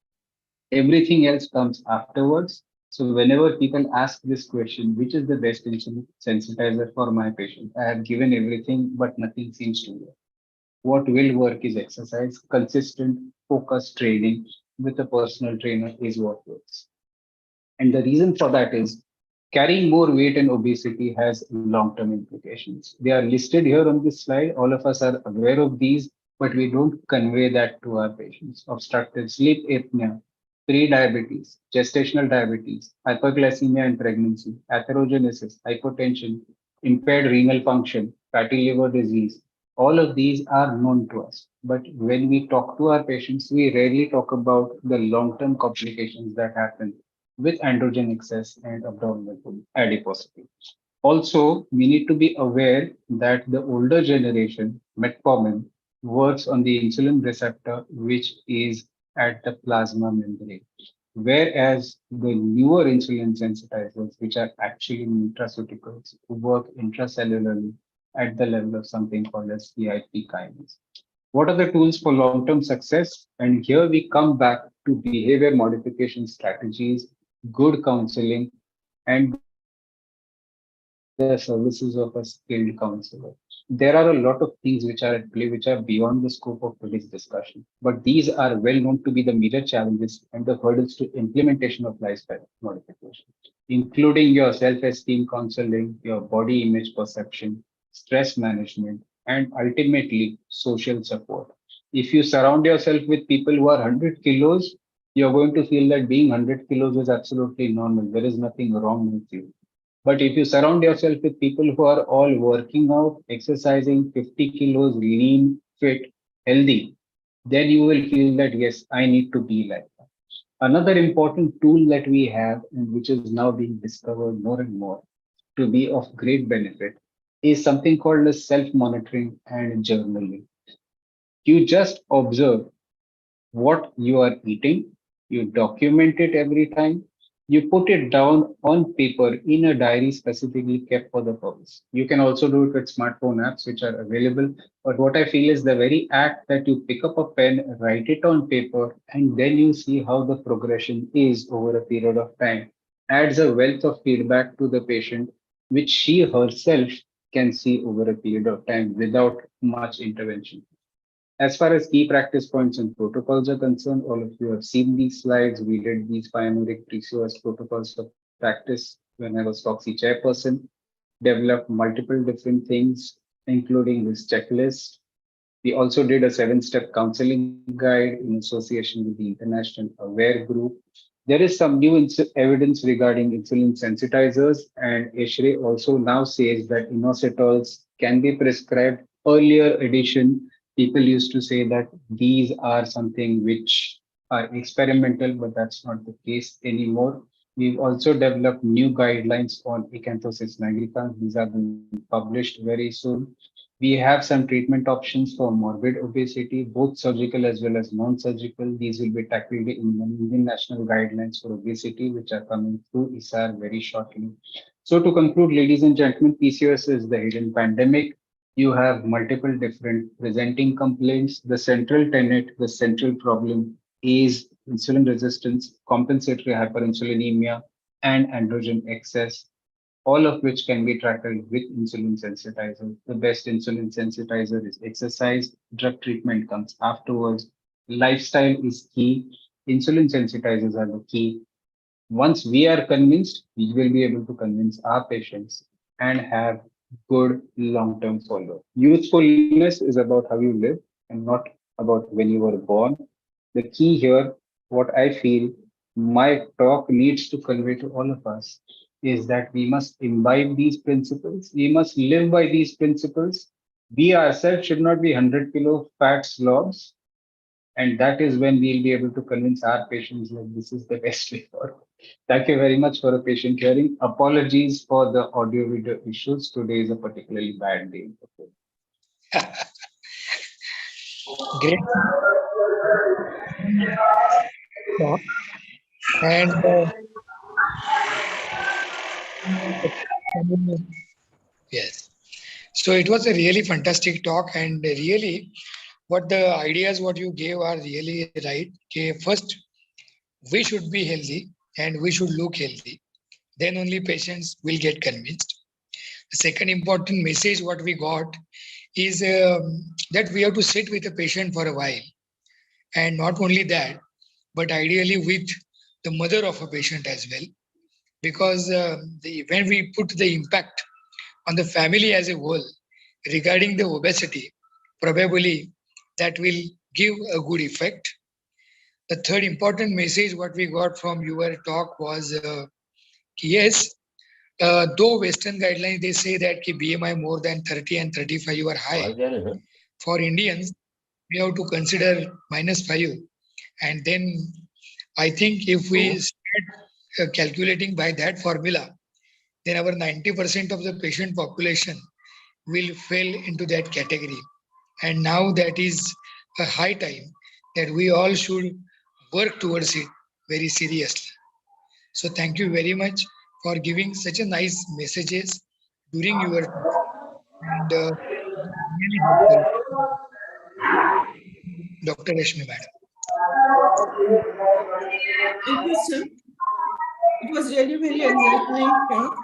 Everything else comes afterwards. So whenever people ask this question, which is the best insulin sensitizer for my patient? I have given everything, but nothing seems to work. What will work is exercise, consistent, focused training with a personal trainer is what works. And the reason for that is carrying more weight and obesity has long-term implications. They are listed here on this slide. All of us are aware of these, but we don't convey that to our patients. Obstructive sleep apnea, pre-diabetes, gestational diabetes, hyperglycemia in pregnancy, atherogenesis, hypotension, impaired renal function, fatty liver disease. All of these are known to us. But when we talk to our patients, we rarely talk about the long-term complications that happen with androgen excess and abdominal adiposity. Also, we need to be aware that the older generation, metformin, works on the insulin receptor, which is at the plasma membrane. Whereas the newer insulin sensitizers, which are actually nutraceuticals, work intracellularly at the level of something called as CIP kinase. What are the tools for long-term success? And here we come back to behavior modification strategies, good counseling, and the services of a skilled counselor. There are a lot of things which are at play, which are beyond the scope of today's discussion. But these are well known to be the major challenges and the hurdles to implementation of lifestyle modification, including your self-esteem counseling, your body image perception, stress management, and ultimately social support. If you surround yourself with people who are 100 kilos, you're going to feel that being 100 kilos is absolutely normal. There is nothing wrong with you. But if you surround yourself with people who are all working out, exercising, 50 kilos, lean, fit, healthy, then you will feel that, yes, I need to be like that. Another important tool that we have, and which is now being discovered more and more to be of great benefit, is something called as self monitoring and journaling. You just observe what you are eating, you document it every time, you put it down on paper in a diary specifically kept for the purpose. You can also do it with smartphone apps which are available. But what I feel is the very act that you pick up a pen, write it on paper, and then you see how the progression is over a period of time adds a wealth of feedback to the patient, which she herself can see over a period of time without much intervention. As far as key practice points and protocols are concerned, all of you have seen these slides. We did these pioneering PCOS protocols for practice when I was Foxy chairperson, developed multiple different things, including this checklist. We also did a 7-step counseling guide in association with the International AWARE group. There is some new evidence regarding insulin sensitizers, and ESHRE also now says that inositols can be prescribed. Earlier edition, people used to say that these are something which are experimental, but that's not the case anymore. We've also developed new guidelines on acanthosis nigricans. These are being published very soon. We have some treatment options for morbid obesity, both surgical as well as non-surgical. These will be tackled in the Indian National Guidelines for Obesity, which are coming through ISAR very shortly. So to conclude, ladies and gentlemen, PCOS is the hidden pandemic. You have multiple different presenting complaints. The central tenet, the central problem is insulin resistance, compensatory hyperinsulinemia, and androgen excess, all of which can be tackled with insulin sensitizer. The best insulin sensitizer is exercise. Drug treatment comes afterwards. Lifestyle is key. Insulin sensitizers are the key. Once we are convinced, we will be able to convince our patients and have good long-term follow. Youthfulness is about how you live and not about when you were born. The key here, what I feel my talk needs to convey to all of us, is that we must imbibe these principles. We must live by these principles. We ourselves should not be 100 kilo fat slobs. And that is when we'll be able to convince our patients that this is the best way forward. Thank you very much for a patient hearing. Apologies for the audio video issues. Today is a particularly bad day. Great. And yes, so it was a really fantastic talk, and really what the ideas what you gave are really right. Okay, first we should be healthy and we should look healthy. Then only patients will get convinced. The second important message what we got is that we have to sit with the patient for a while, and not only that, but ideally with the mother of a patient as well, because when we put the impact on the family as a whole regarding the obesity, probably that will give a good effect. The third important message what we got from your talk was yes, though Western guidelines they say that BMI more than 30 and 35 you are high. For Indians, we have to consider -5, and then I think if we start calculating by that formula, then our 90% of the patient population will fall into that category. And now that is a high time that we all should work towards it very seriously. So thank you very much for giving such a nice messages during your and really helpful, Dr. Rashmi Madam. Thank you, sir. It was really very enlightening talk.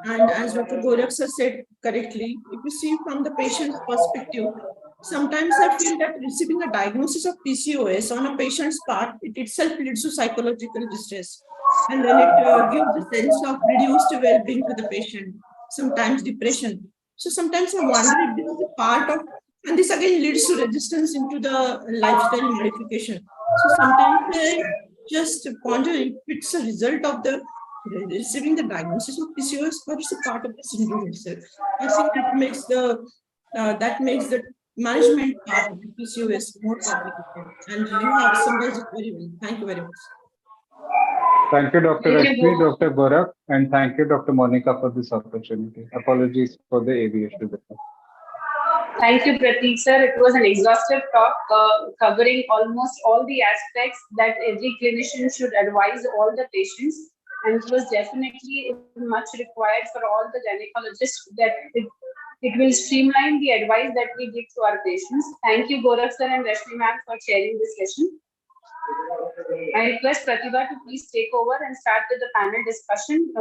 And as Dr. Gorak sir said correctly, if you see from the patient's perspective, sometimes I feel that receiving a diagnosis of PCOS on a patient's part, it itself leads to psychological distress. And then it gives a sense of reduced well-being to the patient, sometimes depression. So sometimes I wonder if this is a part of, and this again leads to resistance into the lifestyle modification. So sometimes I just ponder if it's a result of the receiving the diagnosis of PCOS or it's a part of the syndrome itself. I think that makes the management part of the PCOS more complicated. And you have summarized it very well. Thank you very much. Thank you, Dr. Thank you. Rashmi, Dr. Gorak, and thank you, Dr. Monica, for this opportunity. Apologies for the aviation. Thank you, Prateek sir. It was an exhaustive talk covering almost all the aspects that every clinician should advise all the patients. And it was definitely much required for all the gynecologists that it will streamline the advice that we give to our patients. Thank you, Gorak sir and Rashmi ma'am, for sharing this session. I request Pratibha to please take over and start with the panel discussion,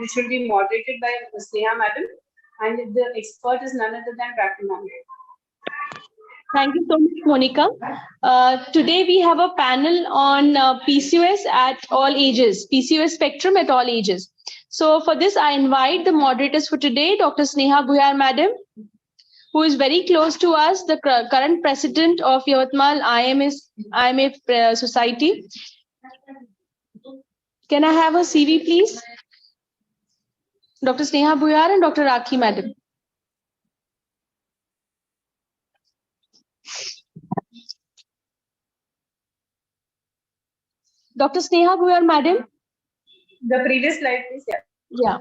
which will be moderated by Sneha madam. And the expert is none other than Raki ma'am. Thank you so much, Monica. Today we have a panel on PCOS at all ages, PCOS spectrum at all ages. So for this, I invite the moderators for today, Dr. Sneha Buyar madam, who is very close to us, the current president of Yavatmal IMA Society. Can I have a CV, please? Dr. Sneha Buyar and Dr. Raki madam. Dr. Sneha Buyar madam. The previous slide, please. Yeah.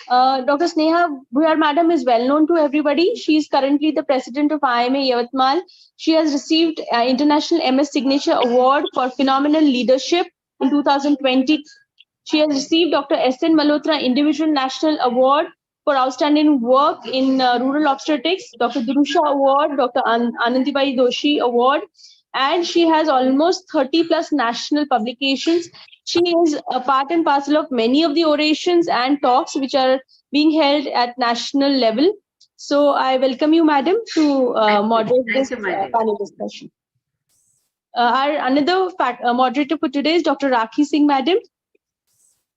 Dr. Sneha Buyar madam is well known to everybody. She is currently the president of IMA Yavatmal. She has received International MS Signature Award for Phenomenal Leadership in 2020. She has received Dr. S.N. Malhotra Individual National Award for Outstanding Work in Rural Obstetrics, Dr. Durusha Award, Dr. Anandibai Doshi Award, and she has almost 30 plus national publications. She is a part and parcel of many of the orations and talks which are being held at national level. So I welcome you, madam, to moderate this panel discussion. Our another moderator for today is Dr. Rakhi Singh, madam.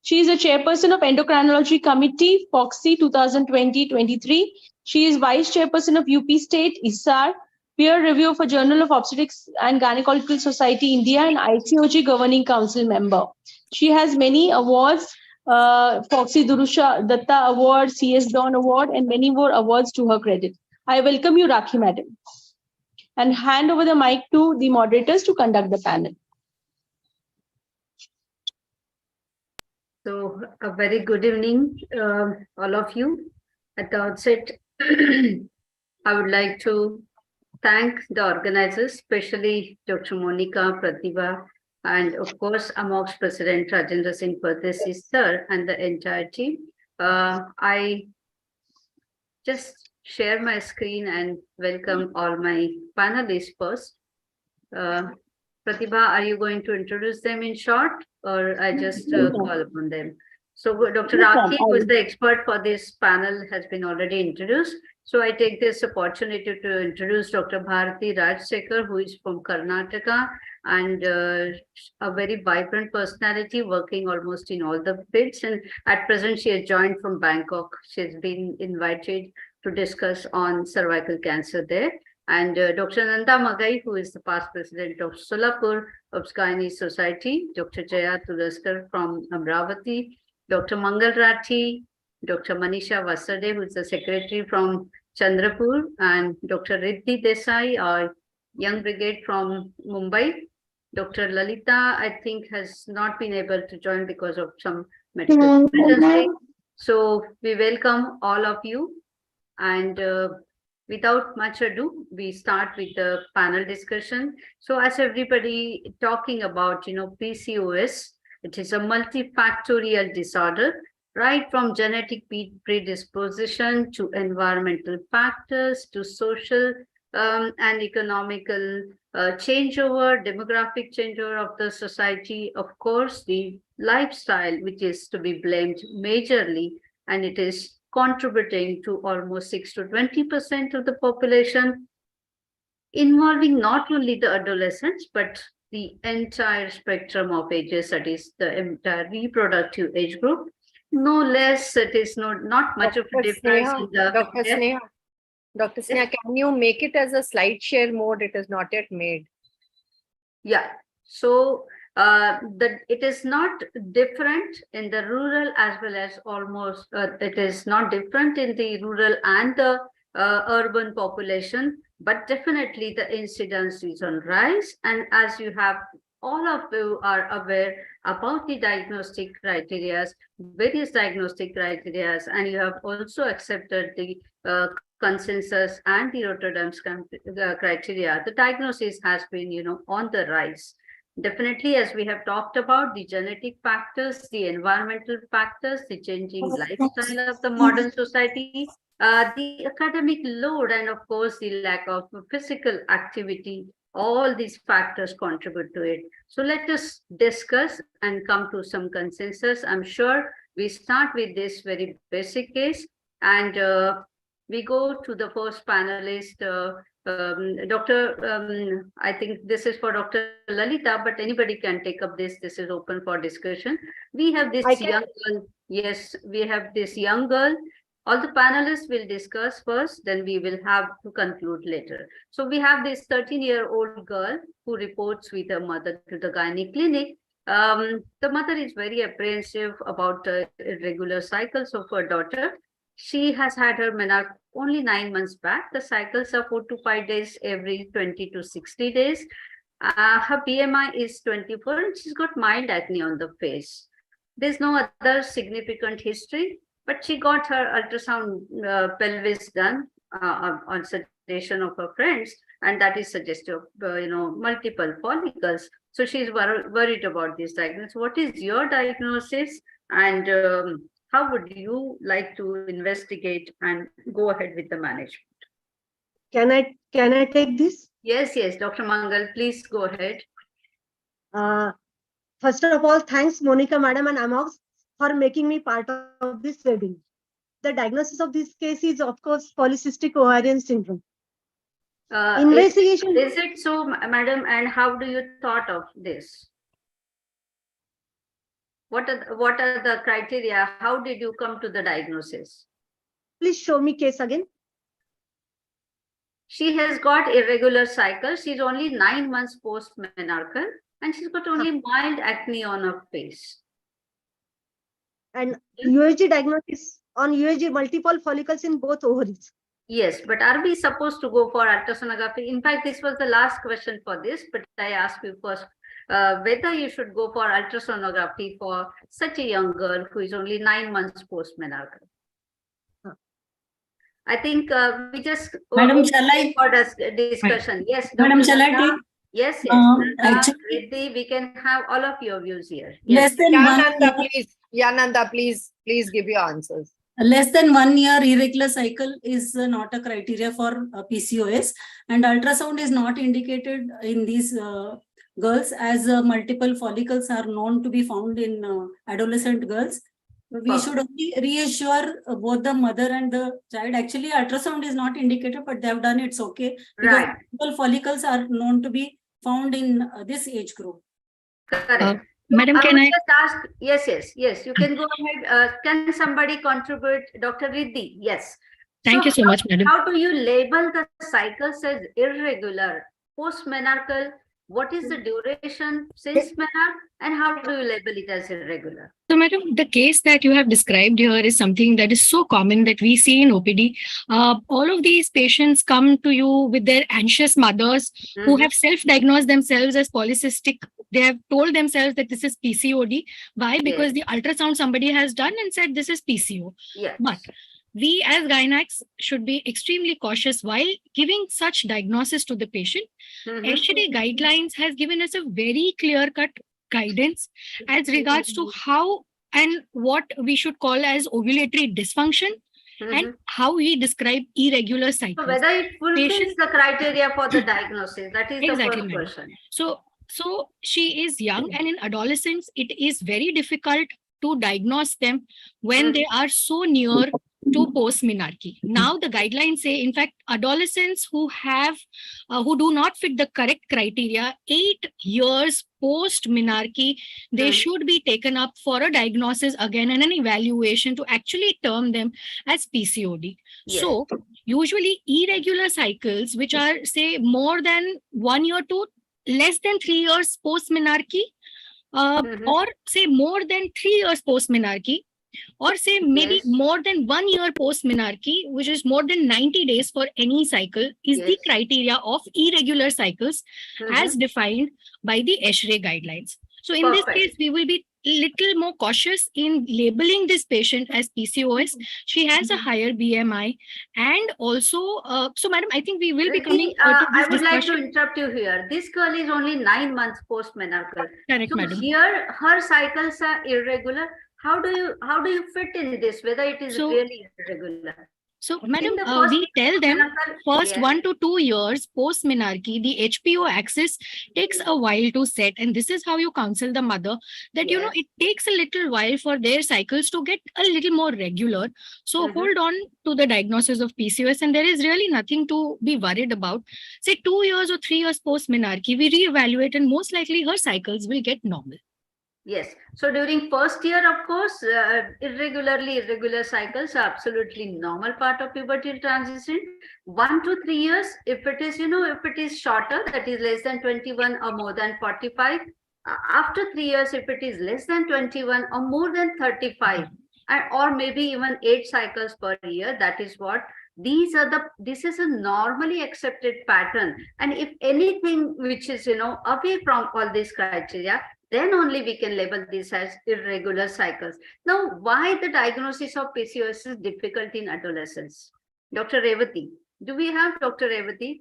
She is a chairperson of Endocrinology Committee, FOXY 2020-23. She is vice chairperson of UP State, ISAR, peer reviewer for Journal of Obstetrics and Gynecological Society India, and ICOG Governing Council member. She has many awards, FOXY Durusha Datta Award, CS Dawn Award, and many more awards to her credit. I welcome you, Rakhi madam, and hand over the mic to the moderators to conduct the panel. So a very good evening, all of you. At the outset, I would like to thank the organizers, especially Dr. Monica, Pratibha, and of course, AMOG's President Rajendra Singh Pardesi sir and the entire team. I just share my screen and welcome all my panelists first. Pratibha, are you going to introduce them in short, or I just call upon them? So Dr. Raki, who is the expert for this panel, has been already introduced. So I take this opportunity to introduce Dr. Bharati Rajsekhar, who is from Karnataka and a very vibrant personality working almost in all the fields. And at present, she has joined from Bangkok. She has been invited to discuss on cervical cancer there. And Dr. Nanda Magai, who is the past president of Solapur Obsgynae Society, Dr. Jaya Tulaskar from Amravati, Dr. Mangal Rathi, Dr. Manisha Vasade, who is the secretary from Chandrapur, and Dr. Riddhi Desai, our young brigade from Mumbai. Dr. Lalita, I think, has not been able to join because of some medical emergency. So we welcome all of you. And without much ado, we start with the panel discussion. So as everybody talking about, PCOS, it is a multifactorial disorder, right from genetic predisposition to environmental factors to social and economical changeover, demographic changeover of the society, of course, the lifestyle, which is to be blamed majorly, and it is contributing to almost 6 to 20% of the population, involving not only the adolescents, but the entire spectrum of ages, that is the entire reproductive age group. No less, it is not much of a difference in the Dr. Sneha, can you make it as a slide share mode? It is not yet made. Yeah. So it is not different in the rural as well as almost it is not different in the rural and the urban population, but definitely the incidence is on rise. And as you have, all of you are aware about the diagnostic criteria, various diagnostic criteria, and you have also accepted the consensus and the Rotterdam's criteria. The diagnosis has been, on the rise. Definitely, as we have talked about, the genetic factors, the environmental factors, the changing lifestyle of the modern society, the academic load, and of course, the lack of physical activity, all these factors contribute to it. So let us discuss and come to some consensus. I'm sure we start with this very basic case, and we go to the first panelist, I think this is for Dr. Lalita, but anybody can take up this. This is open for discussion. We have this young girl. Yes, we have this young girl. All the panelists will discuss first, then we will have to conclude later. So we have this 13-year-old girl who reports with her mother to the gynae clinic. The mother is very apprehensive about irregular cycles of her daughter. She has had her menarche only 9 months back. The cycles are 4 to 5 days every 20 to 60 days. Her BMI is 24 and she's got mild acne on the face. There's no other significant history, but she got her ultrasound pelvis done on suggestion of her friends, and that is suggestive of multiple follicles. So she's worried about this diagnosis. What is your diagnosis, and how would you like to investigate and go ahead with the management? Can I take this? Yes, Dr. Mangal, please go ahead. First of all, thanks Monica Madam and Amox for making me part of this webinar. The diagnosis of this case is, of course, polycystic ovarian syndrome. Investigation. Is it so, Madam, and how do you thought of this? What are the criteria? How did you come to the diagnosis? Please show me case again. She has got irregular cycles. She's only 9 months post-menarche, and she's got only mild acne on her face. And USG diagnosis on USG multiple follicles in both ovaries. Yes, but are we supposed to go for ultrasonography? In fact, this was the last question for this, but I asked you first whether you should go for ultrasonography for such a young girl who is only 9 months post-menarche. I think we just Madam, shall I for discussion? Yes, Madam, shall I take? Yes. Actually, we can have all of your views here. Less than Yananda, please give your answers. Less than 1 year irregular cycle is not a criteria for PCOS, and ultrasound is not indicated in these girls, as multiple follicles are known to be found in adolescent girls. We should only reassure both the mother and the child. Actually, ultrasound is not indicated, but they have done it's okay. Because multiple follicles are known to be found in this age group. Correct. Madam, can I just ask? Yes. You can go ahead. Can somebody contribute? Dr. Riddhi, yes. Thank you so much, Madam. How do you label the cycles as irregular, post-menarchal? What is the duration since menarche, and how do you label it as irregular? So, Madam, the case that you have described here is something that is so common that we see in OPD. All of these patients come to you with their anxious mothers who have self-diagnosed themselves as polycystic. They have told themselves that this is PCOD. Why? Because the ultrasound somebody has done and said this is PCO. Yes. But we as gynacs should be extremely cautious while giving such diagnosis to the patient. HDA guidelines has given us a very clear-cut guidance as regards to how and what we should call as ovulatory dysfunction and how we describe irregular cycles. So whether it fulfills Patient- the criteria for the diagnosis, that is Exactly, the first madam. question. So she is young, and in adolescence, it is very difficult to diagnose them when they are so near to post-menarche. Now the guidelines say, in fact, adolescents who do not fit the correct criteria, 8 years post-menarche, they should be taken up for a diagnosis again and an evaluation to actually term them as PCOD. Yes. So usually irregular cycles, which are say more than 1 year to less than 3 years post-menarche, or say more than 3 years post-menarche, or say maybe more than 1 year post-menarche, which is more than 90 days for any cycle, is the criteria of irregular cycles as defined by the HRA guidelines. So in this case, we will be little more cautious in labeling this patient as PCOS. She has a higher BMI, and also, so madam, I think we will be coming to this I would discussion. like to interrupt you here. This girl is only 9 months post-menarche. Correct, So madam. here, her cycles are irregular. How do you fit in this, whether it is really irregular? So, madam, we tell them first 1 to 2 years post-menarche, the HPO axis takes a while to set. And this is how you counsel the mother that, you know, it takes a little while for their cycles to get a little more regular. So hold on to the diagnosis of PCOS, and there is really nothing to be worried about. Say 2 years or 3 years post-menarche, we reevaluate, and most likely her cycles will get normal. Yes. So during first year, of course, irregular cycles are absolutely normal part of puberty transition. 1 to 3 years, if it is, if it is shorter, that is less than 21 or more than 45. After 3 years, if it is less than 21 or more than 35, or maybe even 8 cycles per year, that is what. This is a normally accepted pattern. And if anything which is, away from all these criteria, then only we can label this as irregular cycles. Now, why the diagnosis of PCOS is difficult in adolescents? Dr. Revati, do we have Dr. Revati?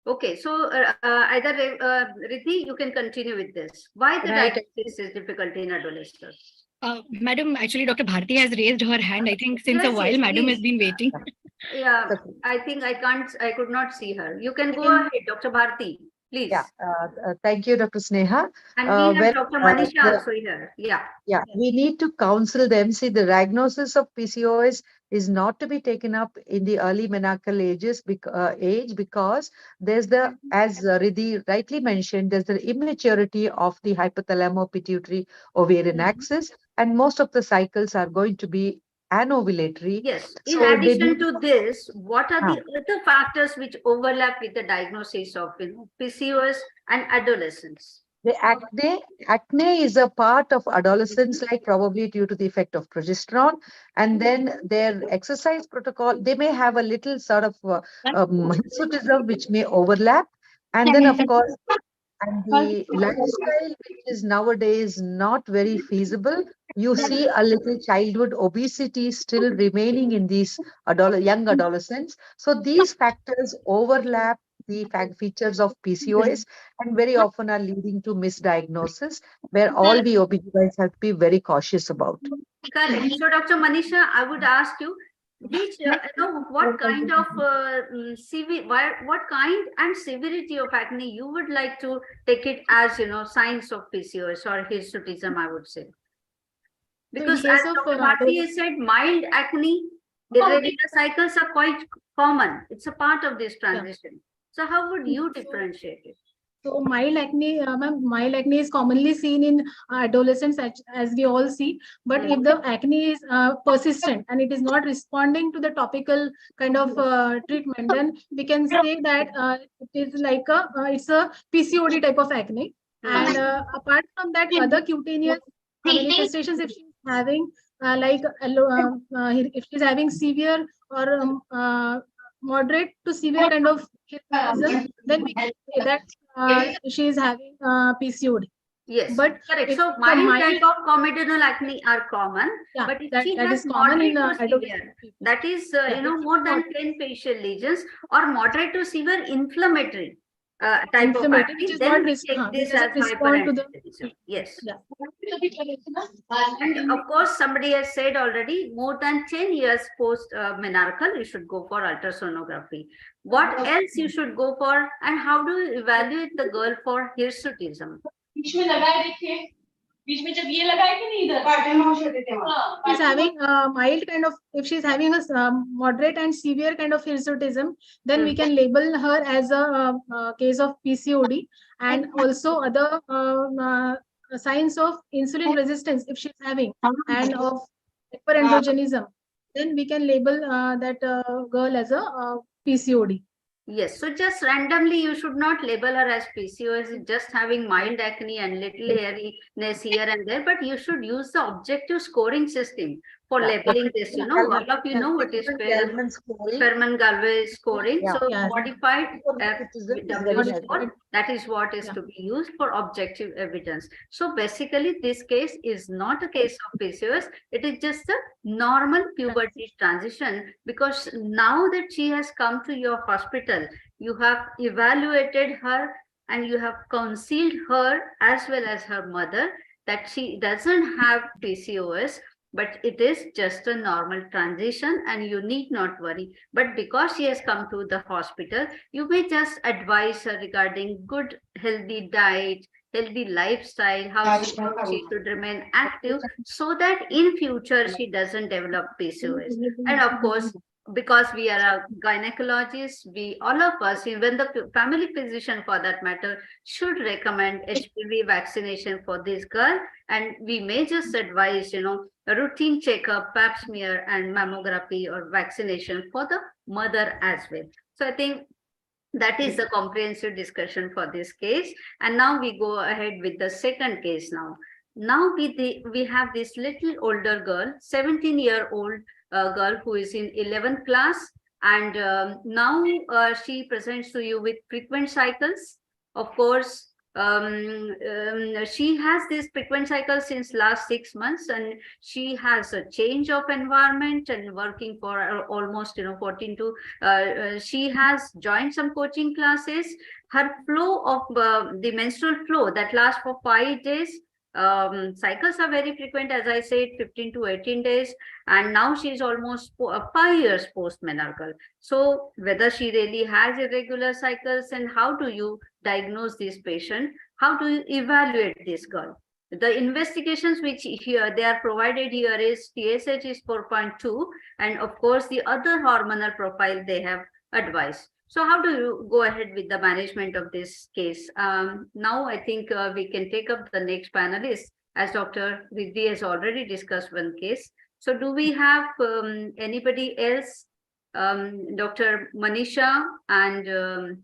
Okay, so either Riddhi, you can continue with this. Why the diagnosis is difficult in adolescents? Madam, actually, Dr. Bharti has raised her hand. I think since a while, madam has been waiting. Yeah, I think I could not see her. You can go ahead, Dr. Bharti. Please. Yeah, thank you, Dr. Sneha. And we have Dr. Manisha also here. Yeah. Yeah, we need to counsel them. See, the diagnosis of PCOS is not to be taken up in the early menarchal age because there's the, as Riddhi rightly mentioned, there's the immaturity of the hypothalamo-pituitary ovarian axis, and most of the cycles are going to be anovulatory. Yes. In addition to this, what are the other factors which overlap with the diagnosis of PCOS and adolescents? The acne is a part of adolescence, like probably due to the effect of progesterone, and then their exercise protocol, they may have a little sort of hirsutism which may overlap, and then of course, and the lifestyle which is nowadays not very feasible. You see a little childhood obesity still remaining in these young adolescents. So these factors overlap the features of PCOS and very often are leading to misdiagnosis, where all the OBGYNs have to be very cautious about. Correct. So, Dr. Manisha, I would ask you, what kind of what kind and severity of acne you would like to take it as signs of PCOS or hirsutism, I would say. Because as Dr. Bharti said, mild acne, irregular cycles are quite common. It's a part of this transition. So how would you differentiate it? So mild acne is commonly seen in adolescents, as we all see. But if the acne is persistent and it is not responding to the topical kind of treatment, then we can say that it is like it's a PCOD type of acne. And apart from that, other cutaneous manifestations, if she's having if she's having severe or moderate to severe kind of then we can say that she is having PCOD. Yes, But correct. if So it's a mild mild, type of comedonal acne are common, yeah, but if that she that has is common in moderate to adolescent severe, people. that is, Yeah, it should more be than moderate. 10 facial lesions or moderate to severe inflammatory type of Inflammatory, which acne, is then not we take which this as doesn't respond to the hyperandrogenism. Yes. yeah. And of course, somebody has said already, more than 10 years post menarche, you should go for ultrasonography. What else you should go for, and how do you evaluate the girl for hirsutism? She's having a mild kind of, if she's having a moderate and severe kind of hirsutism, then we can label her as a, case of PCOD, and also other signs of insulin resistance if she's having, and of hyperandrogenism, then we can label that girl as a PCOD. Yes, so just randomly you should not label her as PCOS, just having mild acne and little hairiness here and there, but you should use the objective scoring system for labeling this. You know, all of you know what is Ferman-Galway scoring. Yeah. So Yeah. modified W very score, that is what is to be used for objective evidence. So basically, this case is not a case of PCOS. It is just a normal puberty transition, because now that she has come to your hospital, you have evaluated her and you have counseled her as well as her mother that she doesn't have PCOS, but it is just a normal transition and you need not worry. But because she has come to the hospital, you may just advise her regarding good, healthy diet, healthy lifestyle, how she should remain active, so that in future she doesn't develop PCOS. And of course, because we are a gynecologist, we, all of us, even the family physician for that matter, should recommend HPV vaccination for this girl. And we may just advise, you know, a routine checkup, pap smear, and mammography or vaccination for the mother as well. So I think that is the comprehensive discussion for this case. And now we go ahead with the second case now. Now we have this little older girl, 17-year-old girl who is in 11th class. And now she presents to you with frequent cycles. Of course, she has this frequent cycle since last 6 months, and she has a change of environment and working for almost 14 to she has joined some coaching classes. Her flow of the menstrual flow that lasts for 5 days. Cycles are very frequent, as I said, 15 to 18 days, and now she's almost 5 years post-menarche. So whether she really has irregular cycles, and how do you diagnose this patient? How do you evaluate this girl? The investigations which here they are provided here is TSH is 4.2, and of course the other hormonal profile they have advised. So how do you go ahead with the management of this case? Now I think we can take up the next panelist, as Dr. Riddhi has already discussed one case. So do we have anybody else? Dr. Manisha and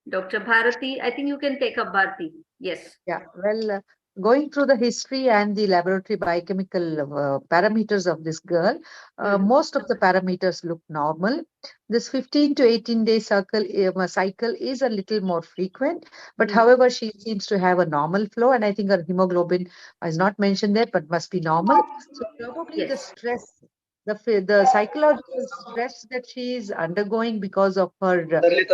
Dr. Bharati, I think you can take up Bharati. Yes. Yeah, well, going through the history and the laboratory biochemical parameters of this girl, most of the parameters look normal. This 15 to 18 day cycle is a little more frequent, but however, she seems to have a normal flow, and I think her hemoglobin is not mentioned there, but must be normal. So probably the stress, the psychological stress that she is undergoing because of her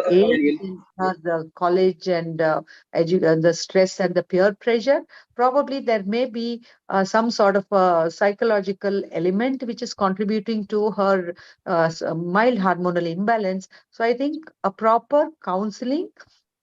age, the college and the stress and the peer pressure, probably there may be some sort of a psychological element which is contributing to her mild hormonal imbalance. So I think a proper counseling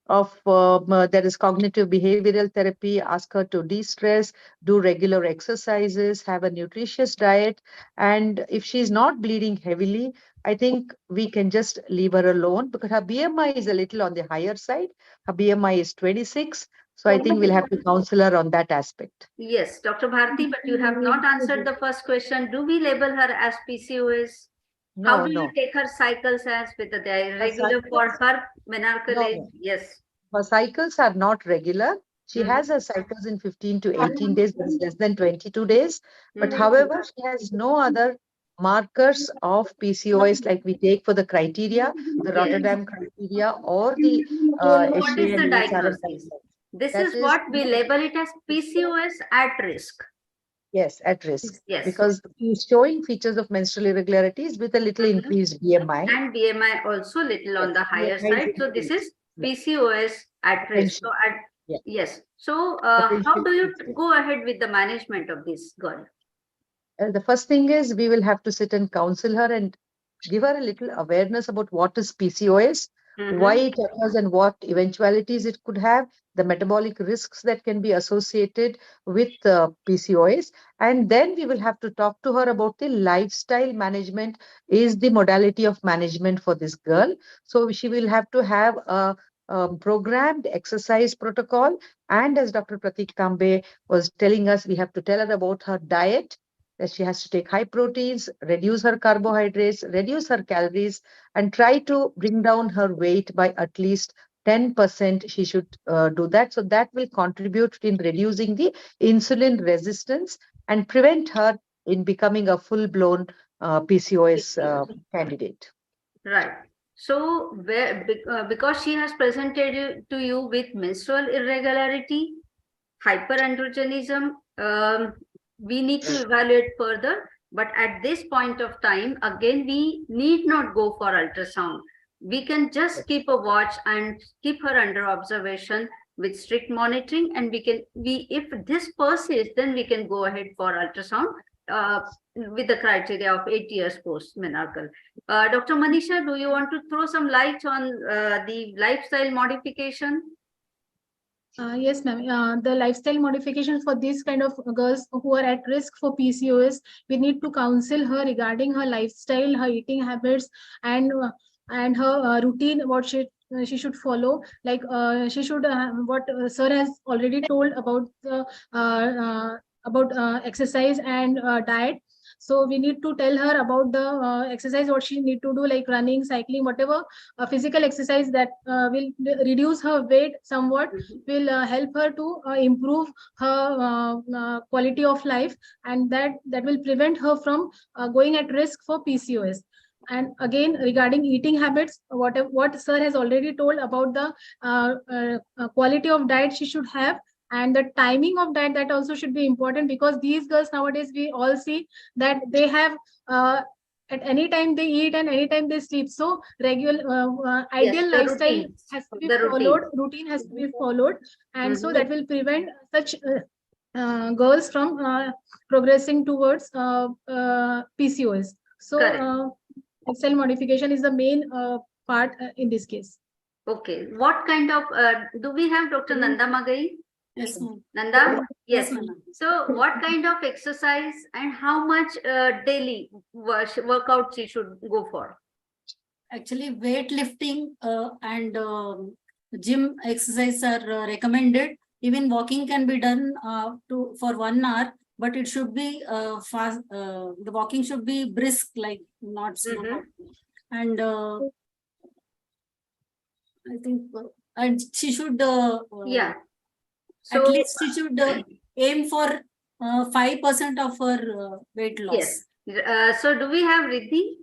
of there is cognitive behavioral therapy, ask her to de-stress, do regular exercises, have a nutritious diet, and if she's not bleeding heavily, I think we can just leave her alone, because her BMI is a little on the higher side. Her BMI is 26, so I think we'll have to counsel her on that aspect. Yes, Dr. Bharati, but you have not answered the first question. Do we label her as PCOS? No, how do no. you take her cycles as with the regular for her menarche age? Yes. Her cycles are not regular. She has her cycles in 15 to 18 days, that is less than 22 days. But however, she has no other markers of PCOS like we take for the criteria, the Rotterdam criteria or the What is the HA and HRM diagnosis? criteria. This That is is, what we label it as PCOS at risk. yes, at risk. Yes. Because he's showing features of menstrual irregularities with a little increased BMI. And BMI also little on the higher BMI is side. So this is increased. PCOS at risk. So Yeah. yes. So how do you go ahead with the management of this girl? The first thing is we will have to sit and counsel her and give her a little awareness about what is PCOS, why it occurs and what eventualities it could have, the metabolic risks that can be associated with PCOS. And then we will have to talk to her about the lifestyle management is the modality of management for this girl. So she will have to have a programmed exercise protocol. And as Dr. Pratik Tambe was telling us, we have to tell her about her diet, that she has to take high proteins, reduce her carbohydrates, reduce her calories, and try to bring down her weight by at least 10%. She should do that. So that will contribute in reducing the insulin resistance and prevent her in becoming a full-blown PCOS candidate. Right. So because she has presented to you with menstrual irregularity, hyperandrogenism, we need to evaluate further. But at this point of time, again, we need not go for ultrasound. We can just keep a watch and keep her under observation with strict monitoring. And if this persists, then we can go ahead for ultrasound with the criteria of 8 years post-menarche. Dr. Manisha, do you want to throw some light on the lifestyle modification? Yes, ma'am. The lifestyle modification for these kind of girls who are at risk for PCOS, we need to counsel her regarding her lifestyle, her eating habits, and her routine, what she should follow. Like she should what sir has already told about exercise and diet. So we need to tell her about the exercise, what she need to do, like running, cycling, whatever physical exercise that will reduce her weight somewhat, will help her to improve her quality of life, and that will prevent her from going at risk for PCOS. And again, regarding eating habits, what sir has already told about the quality of diet she should have, and the timing of diet, that also should be important, because these girls nowadays, we all see that they have at any time they eat and any time they sleep. So regular ideal lifestyle has to be followed, routine has to be followed, and so that will prevent such girls from progressing towards PCOS. So lifestyle modification is the main part in this case. Okay, what kind of do we have Dr. Nanda Magai? Yes, ma'am. Nanda? Yes. Yes, ma'am. So what kind of exercise and how much daily workout she should go for? Actually, weightlifting and gym exercise are recommended. Even walking can be done for 1 hour, but it should be fast. The walking should be brisk, like not slow. And I think and she should So, at least she should aim for 5% of her weight loss. Yes. So do we have Riddhi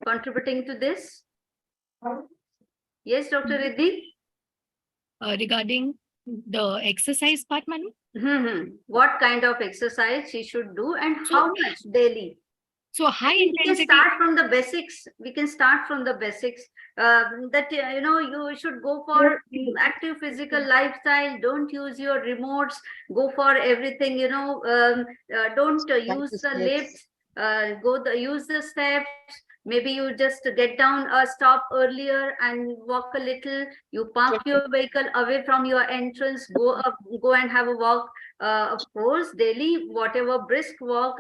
contributing to this? Yes, Dr. Riddhi? Regarding the exercise part, Manu? What kind of exercise she should do and how much daily? So high intensity. We can start from the basics. We can start from the basics. That you should go for active physical lifestyle. Don't use your remotes. Go for everything. Don't use the lifts. Use the steps. Maybe you just get down, stop earlier and walk a little. You park your vehicle away from your entrance. Go and have a walk. Of course, daily, whatever brisk walk.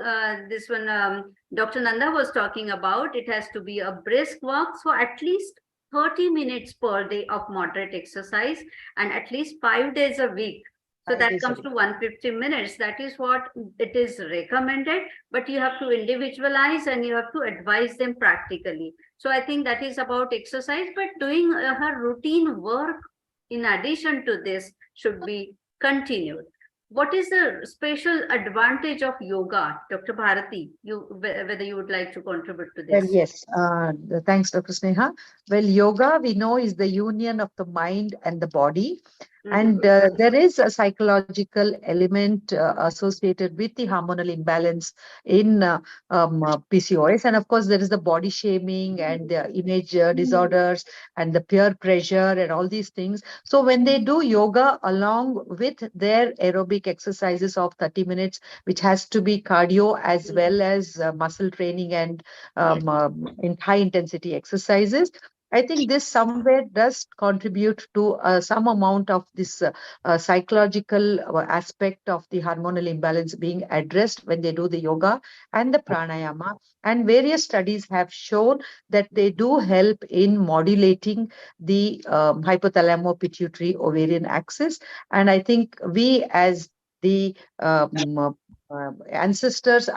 This one, Dr. Nanda was talking about. It has to be a brisk walk. So at least 30 minutes per day of moderate exercise, and at least 5 days a week. So that comes to 150 minutes. That is what it is recommended, but you have to individualize and you have to advise them practically. So I think that is about exercise, but doing her routine work in addition to this should be continued. What is the special advantage of yoga, Dr. Bharati? Whether you would like to contribute to this? Well, yes. Thanks, Dr. Sneha. Well, yoga, we know, is the union of the mind and the body. And there is a psychological element associated with the hormonal imbalance in PCOS. And of course, there is the body shaming and the image disorders and the peer pressure and all these things. So when they do yoga along with their aerobic exercises of 30 minutes, which has to be cardio as well as muscle training and in high intensity exercises, I think this somewhere does contribute to some amount of this psychological aspect of the hormonal imbalance being addressed when they do the yoga and the pranayama. And various studies have shown that they do help in modulating the hypothalamo-pituitary ovarian axis. And I think we as the our ancestors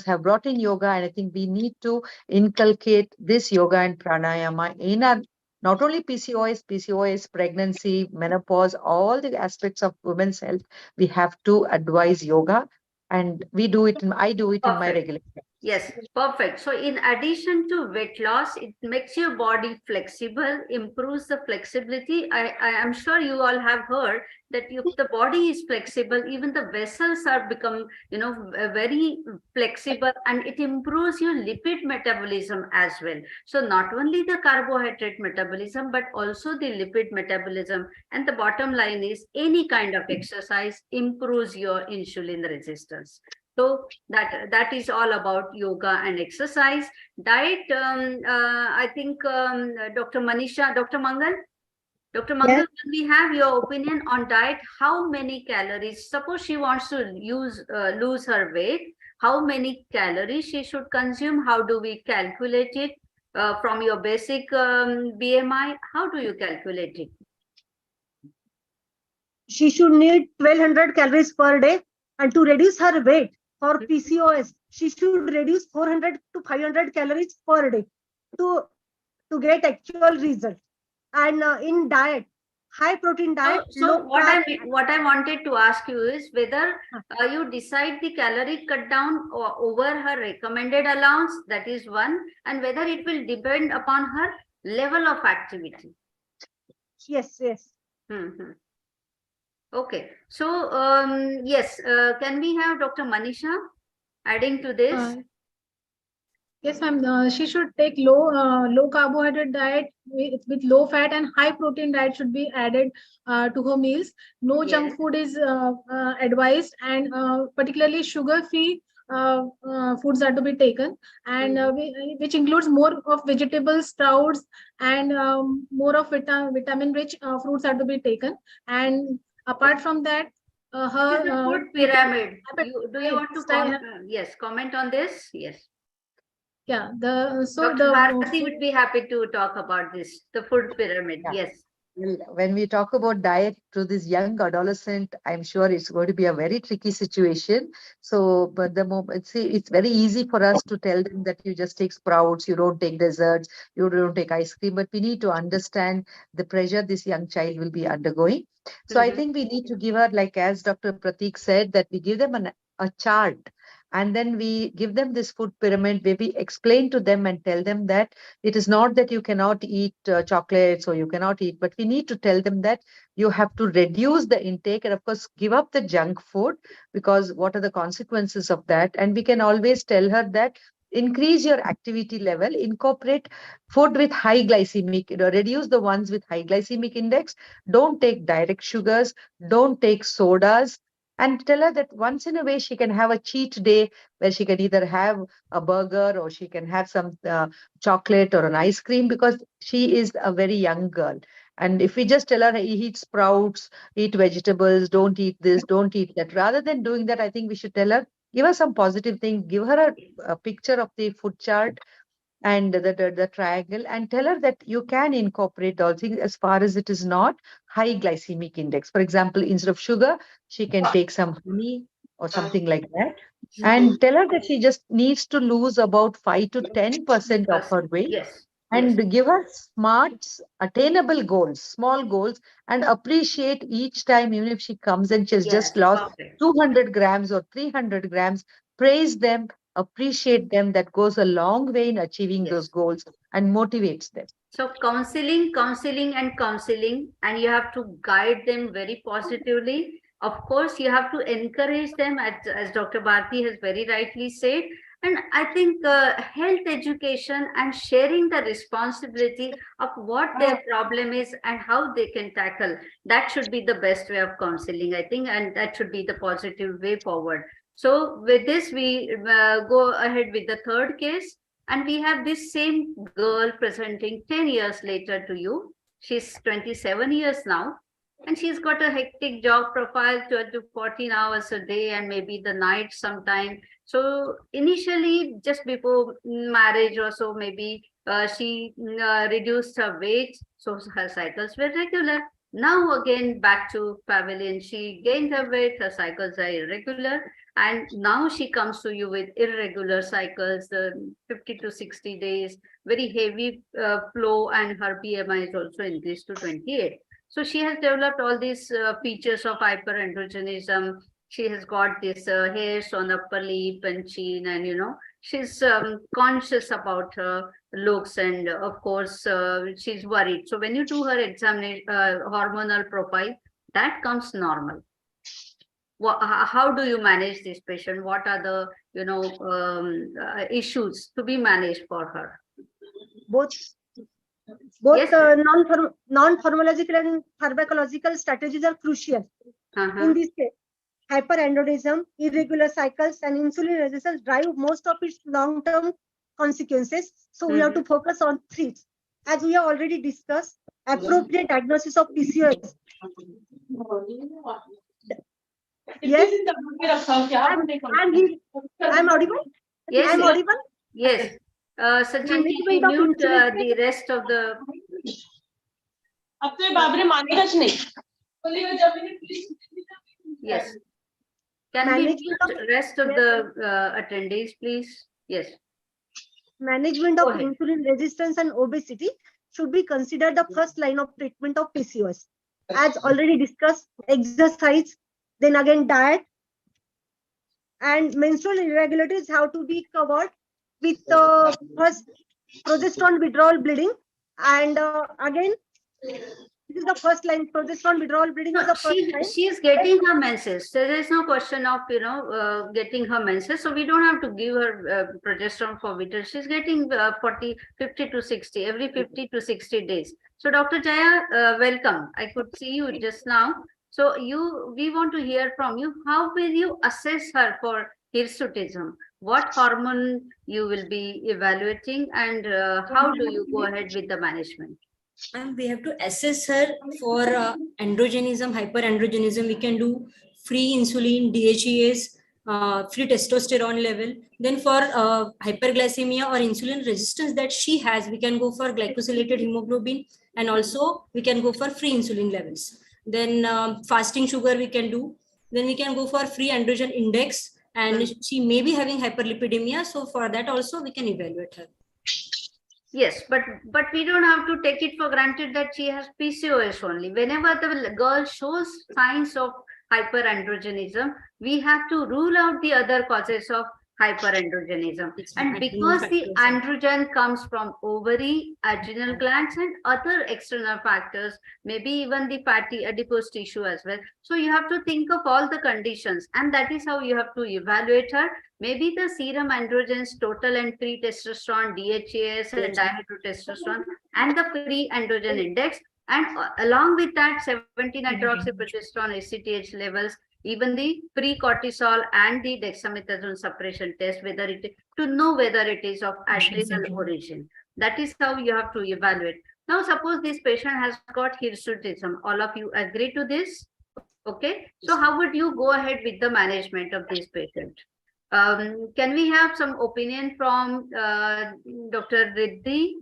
have brought in yoga, and I think we need to inculcate this yoga and pranayama in our not only PCOS, pregnancy, menopause, all the aspects of women's health. We have to advise yoga, and I do it in my Perfect. regular practice. Yes, perfect. So in addition to weight loss, it makes your body flexible, improves the flexibility. I am sure you all have heard that if the body is flexible, even the vessels are become, very flexible, and it improves your lipid metabolism as well. So not only the carbohydrate metabolism, but also the lipid metabolism. And the bottom line is any kind of exercise improves your insulin resistance. So that is all about yoga and exercise. Diet, I think Dr. Manisha, Dr. Mangal, can we have your opinion on diet? How many calories? Suppose she wants to lose her weight. How many calories she should consume? How do we calculate it from your basic BMI? How do you calculate it? She should need 1200 calories per day, and to reduce her weight for PCOS, she should reduce 400 to 500 calories per day to get actual result. And in diet, high protein diet. So what I wanted to ask you is whether you decide the calorie cut down over her recommended allowance, that is one, and whether it will depend upon her level of activity. Yes. Okay, so yes, can we have Dr. Manisha adding to this? Yes, ma'am. She should take low carbohydrate diet with low fat, and high protein diet should be added to her meals. No junk food is advised, and particularly sugar-free foods are to be taken, and which includes more of vegetables, sprouts, and more of vitamin-rich fruits are to be taken. And apart from that, her food pyramid. Do you want to comment on this? Yes. Yeah, Dr. Bharati would be happy to talk about this, the food pyramid. Yeah. Yes. Well, when we talk about diet to this young adolescent, I'm sure it's going to be a very tricky situation. So, but the moment, see, it's very easy for us to tell them that you just take sprouts, you don't take desserts, you don't take ice cream, but we need to understand the pressure this young child will be undergoing. So I think we need to give her, like as Dr. Pratik said, that we give them a chart. And then we give them this food pyramid where we explain to them and tell them that it is not that you cannot eat chocolates or you cannot eat, but we need to tell them that you have to reduce the intake and of course give up the junk food, because what are the consequences of that? And we can always tell her that increase your activity level, incorporate food with high glycemic, reduce the ones with high glycemic index, don't take direct sugars, don't take sodas, and tell her that once in a way she can have a cheat day where she can either have a burger or she can have some chocolate or an ice cream, because she is a very young girl. And if we just tell her, hey, eat sprouts, eat vegetables, don't eat this, don't eat that, rather than doing that, I think we should tell her, give her some positive thing, give her a picture of the food chart and the triangle, and tell her that you can incorporate all things as far as it is not high glycemic index. For example, instead of sugar, she can take some honey or something like that. And tell her that she just needs to lose about 5 to 10% of her weight. Yes. And give her smart, attainable goals, small goals, and appreciate each time, even if she comes and she's just lost 200 grams or 300 grams, praise them, appreciate them, that goes a long way in achieving those goals and motivates them. So counseling, and you have to guide them very positively. Of course, you have to encourage them, as Dr. Bharti has very rightly said. And I think health education and sharing the responsibility of what their problem is and how they can tackle, that should be the best way of counseling, I think, and that should be the positive way forward. So with this, we go ahead with the third case. And we have this same girl presenting 10 years later to you. She's 27 years now, and she's got a hectic job profile, 12 to 14 hours a day, and maybe the night sometime. So initially, just before marriage or so, maybe she reduced her weight, so her cycles were regular. Now again, back to pavilion, she gained her weight, her cycles are irregular. And now she comes to you with irregular cycles, 50 to 60 days, very heavy flow, and her BMI is also increased to 28. So she has developed all these features of hyperandrogenism. She has got this hairs on upper lip and chin, and she's conscious about her looks, and of course she's worried. So when you do her examination, hormonal profile, that comes normal. How do you manage this patient? What are the issues to be managed for her? Both Yes, non-pharmacological and pharmacological strategies are crucial. In this case, hyperandrogenism, irregular cycles, and insulin resistance drive most of its long-term consequences. So we have to focus on three. As we have already discussed, appropriate diagnosis of PCOS. Yes, I'm audible. Yes, I'm audible. Yes. Sachin, can you mute the rest of the? Yes. Can we mute rest of the attendees, please? Yes. Management of insulin resistance and obesity should be considered the first line of treatment of PCOS. As already discussed, exercise, then again diet, and menstrual irregularities have to be covered with first progesterone withdrawal bleeding, and again this is the first line. Progesterone withdrawal bleeding is the first line. She is getting her menses. So there is no question of getting her menses. So we don't have to give her progesterone for withdrawal. She's getting 50 to 60 every 50 to 60 days. So Dr. Jaya, welcome. I could see you just now. So we want to hear from you. How will you assess her for hirsutism? What hormone you will be evaluating, and how do you go ahead with the management? And we have to assess her for androgenism, hyperandrogenism. We can do free insulin, DHEAs, free testosterone level. Then for hyperglycemia or insulin resistance that she has, we can go for glycosylated hemoglobin, and also we can go for free insulin levels. Then fasting sugar we can do. Then we can go for free androgen index, and she may be having hyperlipidemia. So for that also we can evaluate her. Yes, but we don't have to take it for granted that she has PCOS only. Whenever the girl shows signs of hyperandrogenism, we have to rule out the other causes of hyperandrogenism. And because the androgen comes from ovary, adrenal glands, and other external factors, maybe even the fatty adipose tissue as well. So you have to think of all the conditions, and that is how you have to evaluate her. Maybe the serum androgens, total and free testosterone, DHEAs, and dihydrotestosterone, and the free androgen index. And along with that, 17-hydroxyprogesterone ACTH levels, even the pre-cortisol and the dexamethasone suppression test, whether it to know whether it is of adrenal origin. That is how you have to evaluate. Now, suppose this patient has got hirsutism. All of you agree to this? Okay. So how would you go ahead with the management of this patient? Can we have some opinion from Dr. Riddhi?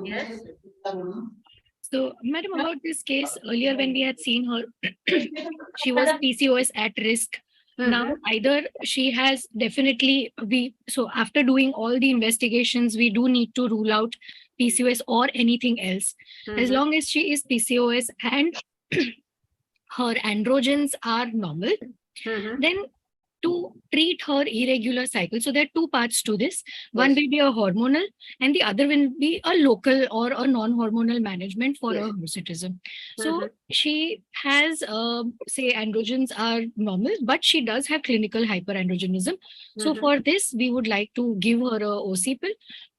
Yes. So, madam, about this case, earlier when we had seen her, she was PCOS at risk. Now, either she has definitely, so after doing all the investigations, we do need to rule out PCOS or anything else. As long as she is PCOS and her androgens are normal, then to treat her irregular cycle. So there are two parts to this. One will be a hormonal and the other will be a local or a non-hormonal management for her hirsutism. So she has, say, androgens are normal, but she does have clinical hyperandrogenism. So for this, we would like to give her a OC pill.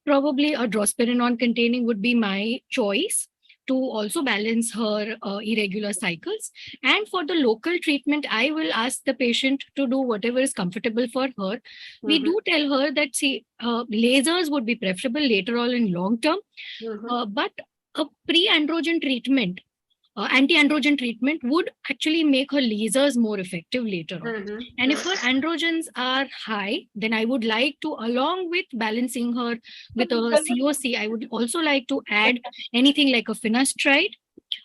Probably a drospirenone containing would be my choice to also balance her irregular cycles. And for the local treatment, I will ask the patient to do whatever is comfortable for her. We do tell her that, see, lasers would be preferable later on in long term, but a pre-androgen treatment, anti-androgen treatment would actually make her lasers more effective later on. And if her androgens are high, then I would like to, along with balancing her with a COC, I would also like to add anything like a finasteride,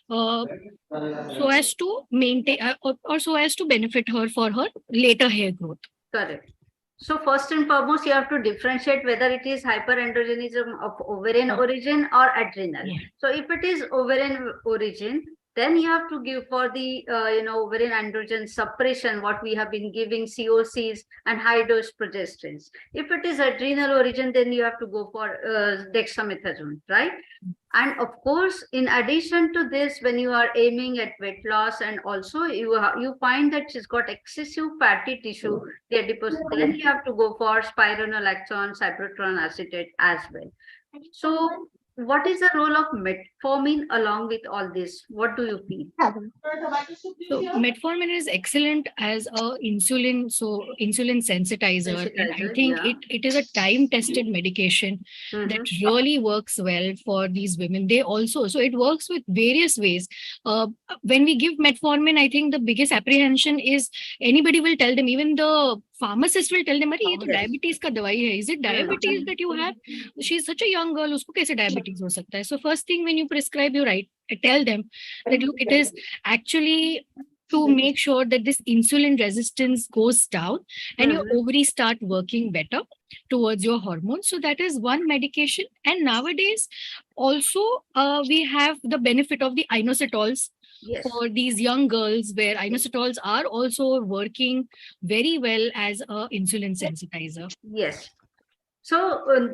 so as to maintain or so as to benefit her for her later hair growth. Correct. So first and foremost, you have to differentiate whether it is hyperandrogenism of ovarian origin or adrenal. So if it is ovarian origin, then you have to give for the ovarian androgen suppression, what we have been giving, COCs and high dose progesterones. If it is adrenal origin, then you have to go for dexamethasone, right? And of course, in addition to this, when you are aiming at weight loss and also you find that she's got excessive fatty tissue, the adipose, then you have to go for spironolactone, cyproterone acetate as well. So what is the role of metformin along with all this? What do you feel? So metformin is excellent as a insulin sensitizer. And I think it is a time-tested medication that really works well for these women. They also, so it works with various ways. When we give metformin, I think the biggest apprehension is anybody will tell them, even the pharmacist will tell them, "Ye to diabetes ka dawai hai. Is it diabetes that you have? She's such a young girl, usko kaise diabetes ho sakta hai?" So first thing when you prescribe, you tell them that, look, it is actually to make sure that this insulin resistance goes down and your ovaries start working better towards your hormones. So that is one medication. And nowadays also we have the benefit of the inositols. For these young girls, where inositols are also working very well as an insulin sensitizer. Yes. So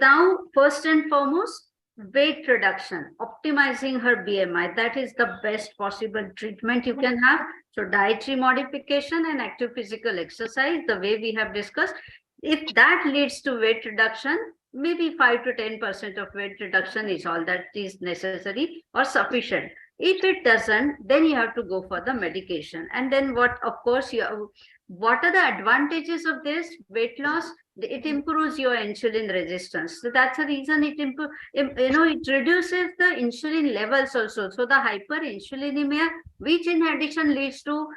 now, first and foremost, weight reduction, optimizing her BMI. That is the best possible treatment you can have. So dietary modification and active physical exercise, the way we have discussed. If that leads to weight reduction, maybe 5 to 10% of weight reduction is all that is necessary or sufficient. If it doesn't, then you have to go for the medication. And then what are the advantages of this weight loss? It improves your insulin resistance. So that's the reason it reduces the insulin levels also. So the hyperinsulinemia, which in addition leads to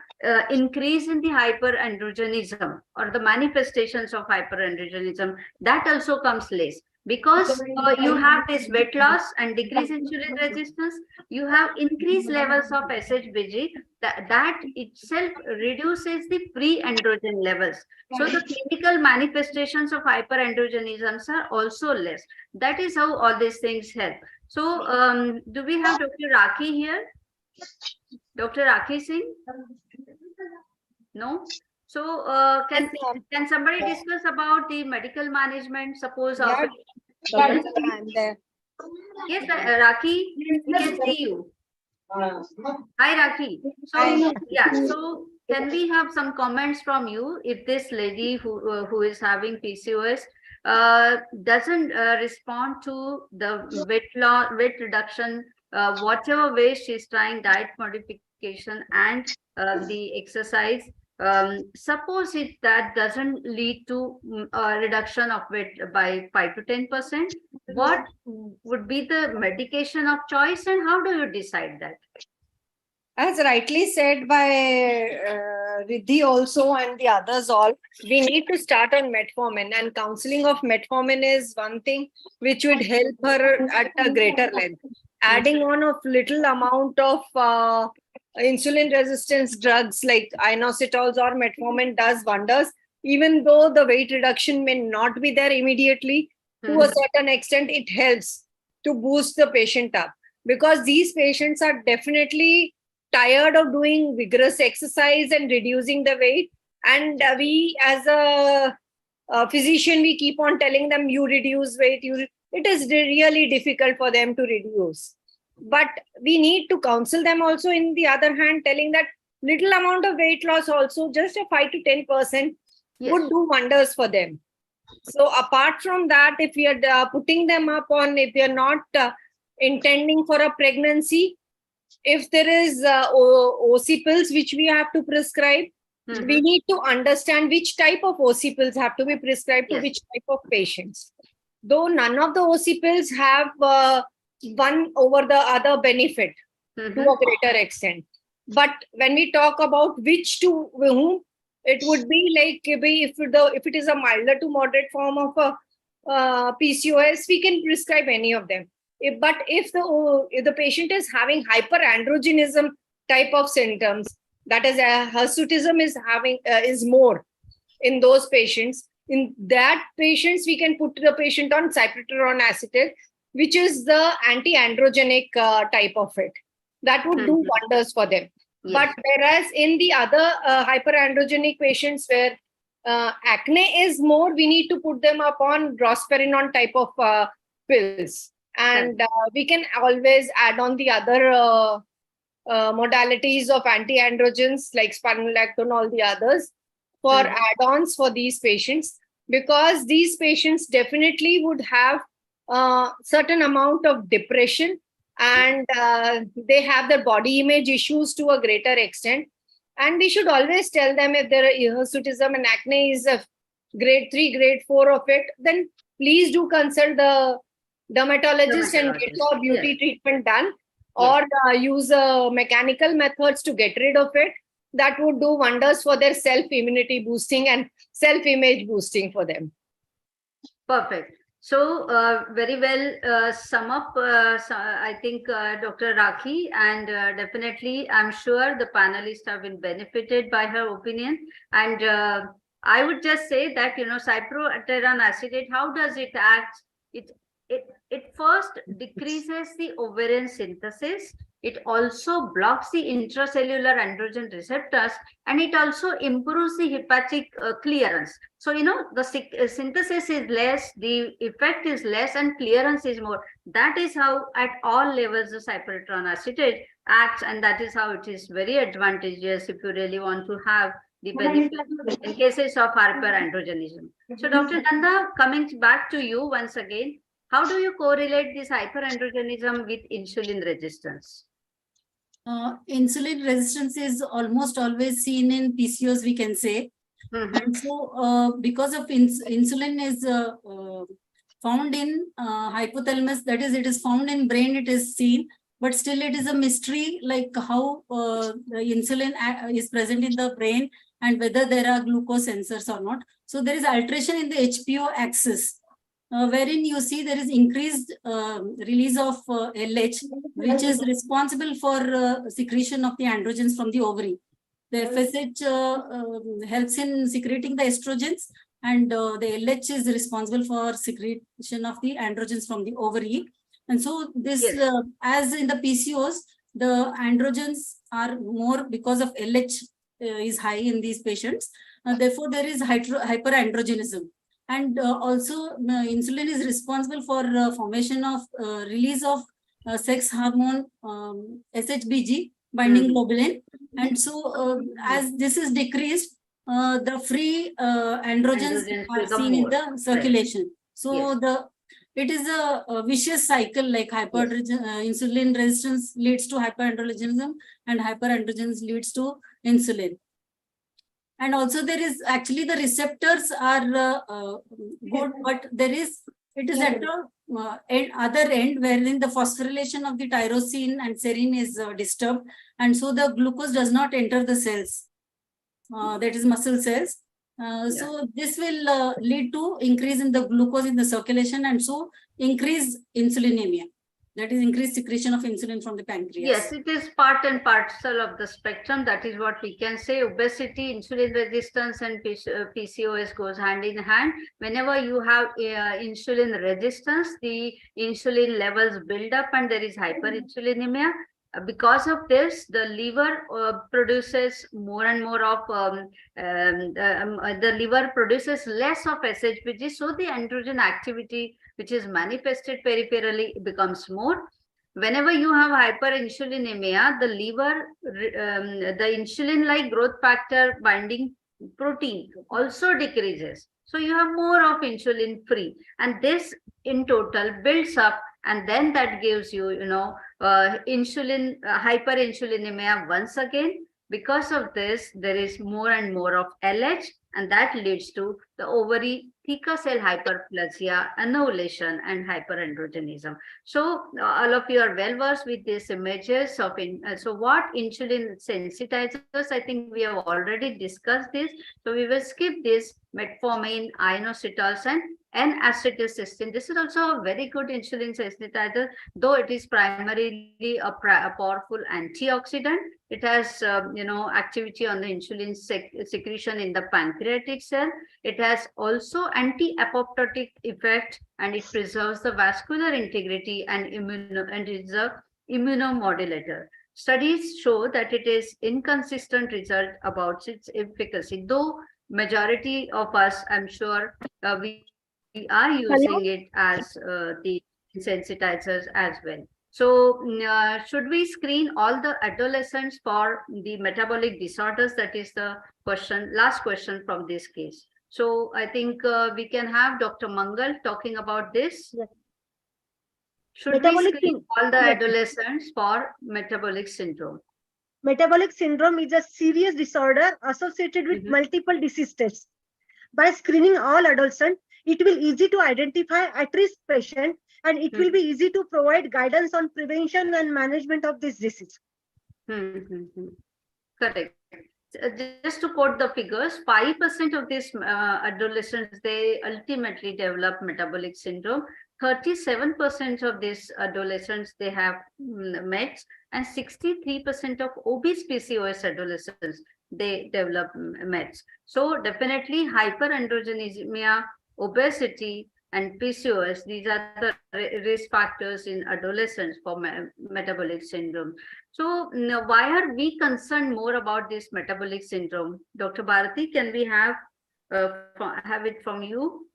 increase in the hyperandrogenism or the manifestations of hyperandrogenism, that also comes less. Because you have this weight loss and decrease insulin resistance, you have increased levels of SHBG, that itself reduces the pre-androgen levels. So the clinical manifestations of hyperandrogenism are also less. That is how all these things help. So do we have Dr. Rakhi here? Dr. Rakhi Singh? No? So can somebody discuss about the medical management? Suppose yes, Rakhi, we can see you. Hi, Rakhi. So yeah, so can we have some comments from you if this lady who is having PCOS doesn't respond to the weight reduction, whatever way she's trying, diet modification and the exercise? Suppose that doesn't lead to a reduction of weight by 5 to 10%, what would be the medication of choice and how do you decide that? As rightly said by Riddhi also and the others all, we need to start on metformin, and counseling of metformin is one thing which would help her at a greater length. Adding on a little amount of insulin resistance drugs like inositols or metformin does wonders, even though the weight reduction may not be there immediately. To a certain extent, it helps to boost the patient up, because these patients are definitely tired of doing vigorous exercise and reducing the weight. And we as a physician, we keep on telling them, you reduce weight, it is really difficult for them to reduce. But we need to counsel them also, in the other hand, telling that little amount of weight loss also, just a 5 to 10% would do wonders for them. So apart from that, if we are putting them up on, if we are not intending for a pregnancy, if there is OC pills which we have to prescribe, we need to understand which type of OC pills have to be prescribed to which type of patients. Though none of the OC pills have one over the other benefit to a greater extent. But when we talk about which to whom, it would be like if it is a milder to moderate form of a PCOS, we can prescribe any of them. But if the patient is having hyperandrogenism type of symptoms, that is hirsutism is more in those patients. In that patients, we can put the patient on cyproterone acetate, which is the anti-androgenic type of it. That would do wonders for them. But whereas in the other hyperandrogenic patients where acne is more, we need to put them up on drospirenone type of pills. And we can always add on the other modalities of anti-androgens like spironolactone, all the others for add-ons for these patients, because these patients definitely would have certain amount of depression, and they have their body image issues to a greater extent. And we should always tell them, if there are hirsutism and acne is a grade 3, grade 4 of it, then please do consult the dermatologist and get your beauty treatment done, or use mechanical methods to get rid of it. That would do wonders for their self-immunity boosting and self-image boosting for them. Perfect. So very well sum up, I think, Dr. Rakhi, and definitely I'm sure the panelists have been benefited by her opinion. And I would just say that, cyproterone acetate, how does it act? It first decreases the ovarian synthesis. It also blocks the intracellular androgen receptors, and it also improves the hepatic clearance. So, the synthesis is less, the effect is less, and clearance is more. That is how at all levels the cyproterone acetate acts, and that is how it is very advantageous if you really want to have the benefit in cases of hyperandrogenism. So, Dr. Nanda, coming back to you once again, how do you correlate this hyperandrogenism with insulin resistance? Insulin resistance is almost always seen in PCOS, we can say. And so because of insulin is found in hypothalamus, that is, it is found in brain, it is seen, but still it is a mystery, like how the insulin is present in the brain and whether there are glucose sensors or not. So there is alteration in the HPO axis, wherein you see there is increased release of LH, which is responsible for secretion of the androgens from the ovary. The FSH helps in secreting the estrogens, and the LH is responsible for secretion of the androgens from the ovary. And so this, as in the PCOS, the androgens are more because of LH is high in these patients. Therefore, there is hyperandrogenism. And also insulin is responsible for formation of release of sex hormone SHBG binding globulin. And so as this is decreased, the free androgens are seen in the circulation. So it is a vicious cycle, like insulin resistance leads to hyperandrogenism, and hyperandrogenism leads to insulin. And also there is actually the receptors are good, but it is at the other end, wherein the phosphorylation of the tyrosine and serine is disturbed, and so the glucose does not enter the cells, that is muscle cells. So this will lead to increase in the glucose in the circulation, and so increase insulinemia. That is increased secretion of insulin from the pancreas. Yes, it is part and parcel of the spectrum. That is what we can say. Obesity, insulin resistance, and PCOS goes hand in hand. Whenever you have insulin resistance, the insulin levels build up and there is hyperinsulinemia. Because of this, the liver produces more and more of the liver produces less of SHBG, so the androgen activity which is manifested peripherally becomes more. Whenever you have hyperinsulinemia, the liver, the insulin-like growth factor binding protein also decreases. So you have more of insulin free, and this in total builds up, and then that gives you, hyperinsulinemia once again. Because of this, there is more and more of LH, and that leads to the ovary theca cell hyperplasia, annulation, and hyperandrogenism. So all of you are well versed with these images of so what insulin sensitizers, I think we have already discussed this, so we will skip this. Metformin, inositol, and N-acetylcysteine. This is also a very good insulin sensitizer, though it is primarily a powerful antioxidant. It has, activity on the insulin secretion in the pancreatic cell. It has also anti-apoptotic effect, and it preserves the vascular integrity and is a immunomodulator. Studies show that it is inconsistent result about its efficacy, though majority of us, I'm sure, we are using it as the sensitizers as well. So should we screen all the adolescents for the metabolic disorders? That is the last question from this case. So I think we can have Dr. Mangal talking about this. Yes. Should we screen all the adolescents for metabolic syndrome? Metabolic syndrome is a serious disorder associated with multiple disease states. By screening all adolescents, it will be easy to identify at-risk patients, and it will be easy to provide guidance on prevention and management of this disease. Correct. Just to quote the figures, 5% of these adolescents, they ultimately develop metabolic syndrome. 37% of these adolescents, they have METs, and 63% of obese PCOS adolescents, they develop METs. So definitely hyperandrogenemia, obesity, and PCOS, these are the risk factors in adolescents for metabolic syndrome. So why are we concerned more about this metabolic syndrome? Dr. Bharati, can we have it from you?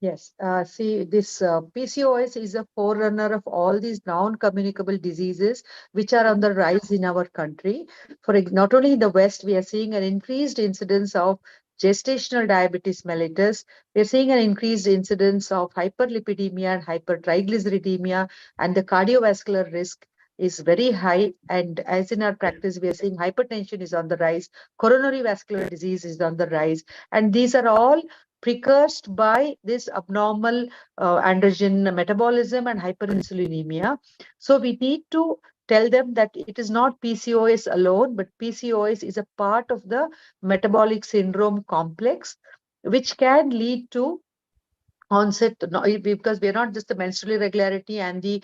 Yes, see, this PCOS is a forerunner of all these non-communicable diseases which are on the rise in our country. Not only in the West, we are seeing an increased incidence of gestational diabetes mellitus. We are seeing an increased incidence of hyperlipidemia and hypertriglyceridemia, and the cardiovascular risk is very high. And as in our practice, we are seeing hypertension is on the rise, coronary vascular disease is on the rise, and these are all precursed by this abnormal androgen metabolism and hyperinsulinemia. So we need to tell them that it is not PCOS alone, but PCOS is a part of the metabolic syndrome complex, which can lead to onset, because we are not just the menstrual irregularity and the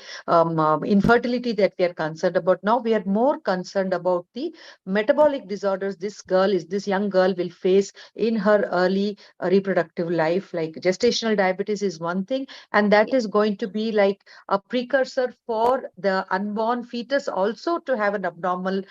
infertility that we are concerned about. Now we are more concerned about the metabolic disorders this young girl will face in her early reproductive life. Like gestational diabetes is one thing, and that is going to be like a precursor for the unborn fetus also to have an abnormal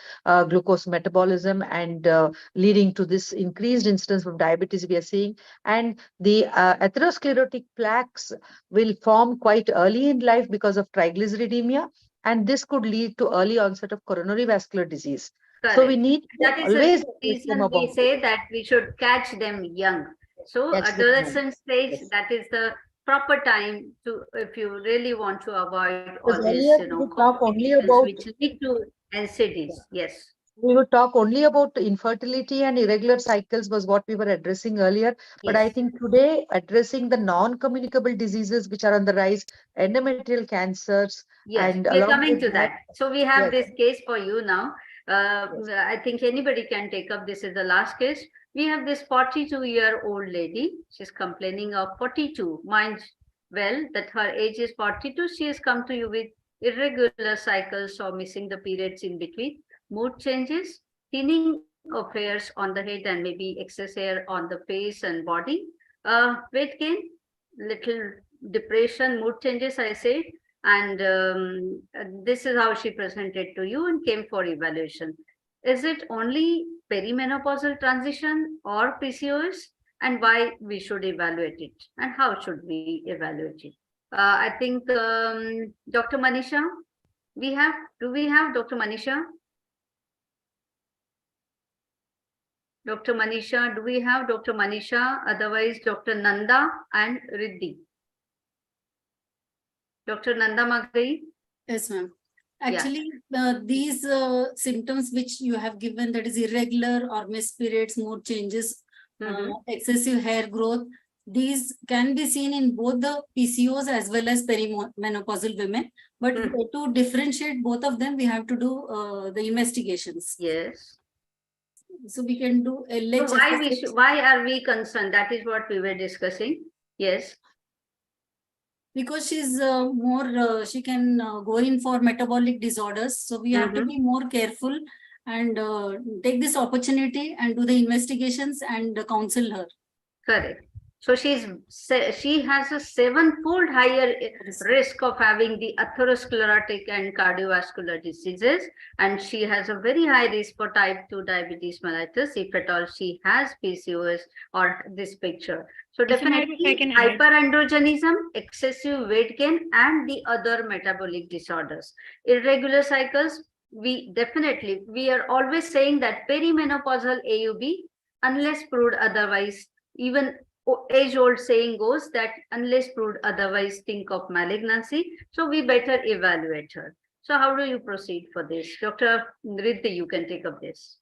glucose metabolism, and leading to this increased incidence of diabetes we are seeing. And the atherosclerotic plaques will form quite early in life because of triglyceridemia, and this could lead to early onset of coronary vascular disease. Correct. So we need that is always the reason we say that we should catch them young. So adolescent stage, that is the proper time to, if you really want to avoid all these, complications which lead to NCDs. Yes. We would talk only about infertility and irregular cycles was what we were addressing earlier. But I think today addressing the non-communicable diseases which are on the rise, endometrial cancers. Yes, and we're coming to that. So we have this case for you now. Yes. I think anybody can take up. This is the last case. We have this 42-year-old lady. She's complaining of 42. Mind well that her age is 42. She has come to you with irregular cycles or missing the periods in between, mood changes, thinning of hairs on the head and maybe excess hair on the face and body, weight gain, little depression, mood changes, I said, And this is how she presented to you and came for evaluation. Is it only perimenopausal transition or PCOS, and why we should evaluate it, and how should we evaluate it? I think Dr. Manisha, do we have Dr. Manisha? Dr. Manisha, do we have Dr. Manisha? Otherwise, Dr. Nanda and Riddhi. Dr. Nanda Magri? Yes, ma'am. Actually, these symptoms which you have given, that is irregular or missed periods, mood changes, excessive hair growth, these can be seen in both the PCOS as well as perimenopausal women. But to differentiate both of them, we have to do the investigations. Yes. So we can do LH. So why are we concerned? That is what we were discussing. Yes. Because she's more, she can go in for metabolic disorders. So we have to be more careful and take this opportunity and do the investigations and counsel her. Correct. So she has a 7-fold higher risk of having the atherosclerotic and cardiovascular diseases, and she has a very high risk for type 2 diabetes mellitus if at all she has PCOS or this picture. So definitely hyperandrogenism, excessive weight gain, and the other metabolic disorders. Irregular cycles, we are always saying that perimenopausal AUB, unless proved otherwise, even age-old saying goes that unless proved otherwise, think of malignancy. So we better evaluate her. So how do you proceed for this? Dr. Riddhi, you can take up this.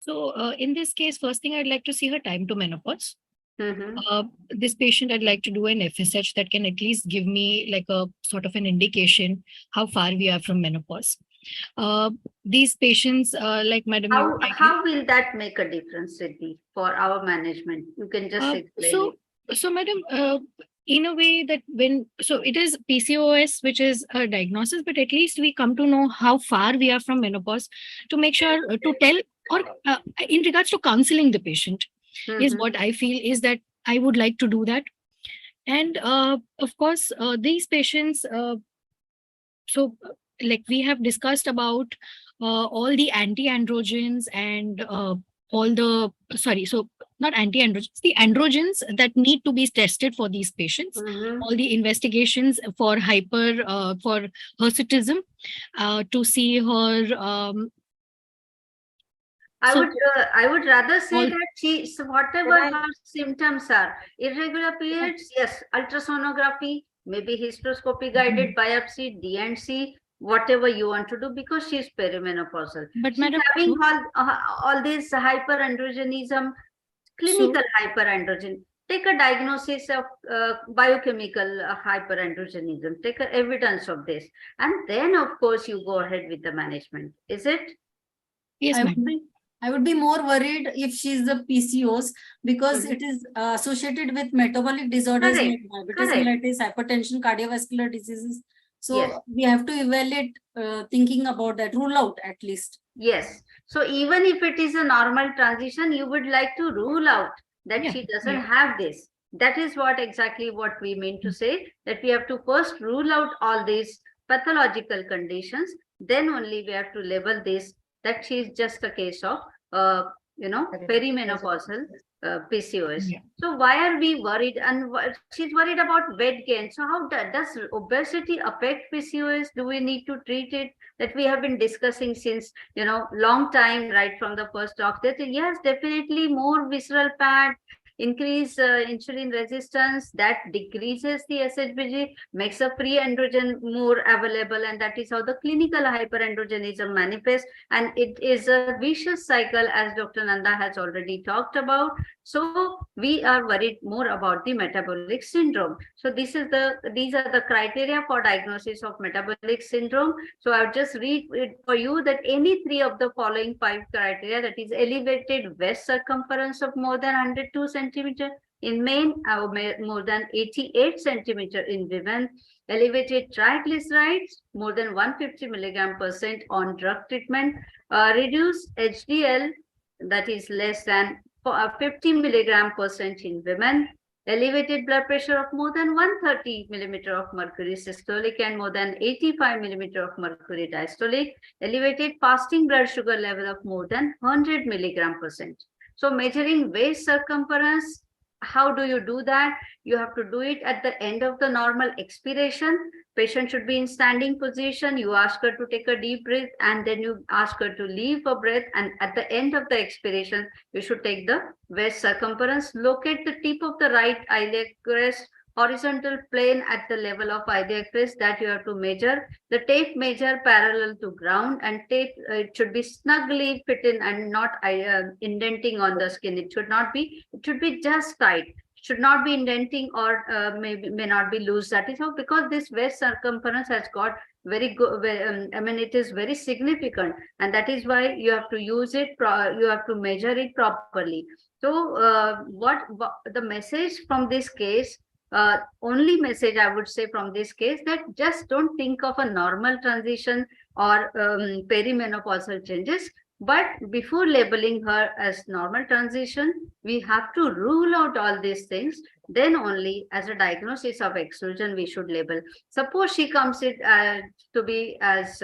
So in this case, first thing I'd like to see her time to menopause. This patient, I'd like to do an FSH that can at least give me like a sort of an indication how far we are from menopause. These patients, like Madam, how will that make a difference, Riddhi, for our management? You can just explain it. So Madam, in a way that so it is PCOS, which is a diagnosis, but at least we come to know how far we are from menopause to make sure to tell, or in regards to counseling the patient, is what I feel is that I would like to do that. And of course, these patients, so like we have discussed about all the anti-androgens and all the, so not anti-androgens, the androgens that need to be tested for these patients, all the investigations for for hirsutism, to see her. I would rather say that whatever her symptoms are, irregular periods, yes, ultrasonography, maybe hysteroscopy guided biopsy, D&C, whatever you want to do, because she's perimenopausal. But she's having all this hyperandrogenism, clinical hyperandrogen. Take a diagnosis of biochemical hyperandrogenism, take evidence of this, and then of course you go ahead with the management. Is it? Yes, I would be more worried if she's the PCOS, because it is associated with metabolic disorders like diabetes mellitus, hypertension, cardiovascular diseases. So we have to evaluate, thinking about that, rule out at least. Yes. So even if it is a normal transition, you would like to rule out that she doesn't have this. That is exactly what we mean to say, that we have to first rule out all these pathological conditions, then only we have to label this that she is just a case of perimenopausal PCOS. So why are we worried? And she's worried about weight gain. So how does obesity affect PCOS? Do we need to treat it? That we have been discussing since long time, right from the first talk, that yes, definitely more visceral fat, increase insulin resistance, that decreases the SHBG, makes a free androgen more available, and that is how the clinical hyperandrogenism manifests. And it is a vicious cycle, as Dr. Nanda has already talked about. So we are worried more about the metabolic syndrome. So these are the criteria for diagnosis of metabolic syndrome. So I'll just read it for you, that any 3 of the following 5 criteria, that is elevated waist circumference of more than 102 centimeter in men, more than 88 centimeter in women, elevated triglycerides more than 150 mg% on drug treatment, reduced HDL that is less than 50 mg% in women, elevated blood pressure of more than 130 millimeter of mercury systolic and more than 85 millimeter of mercury diastolic, elevated fasting blood sugar level of more than 100 milligram percent. So measuring waist circumference, how do you do that? You have to do it at the end of the normal expiration. Patient should be in standing position. You ask her to take a deep breath and then you ask her to leave a breath. And at the end of the expiration, you should take the waist circumference. Locate the tip of the right iliac crest, horizontal plane at the level of iliac crest that you have to measure. The tape measure parallel to ground, and tape it should be snugly fit in and not indenting on the skin. It should be just tight. Should not be indenting or may not be loose. That is how, because this waist circumference has got very good, I mean, it is very significant, and that is why you have to use it, you have to measure it properly. So what the message from this case, only message I would say from this case, that just don't think of a normal transition or perimenopausal changes. But before labeling her as normal transition, we have to rule out all these things. Then only as a diagnosis of exclusion, we should label. Suppose she comes it to be as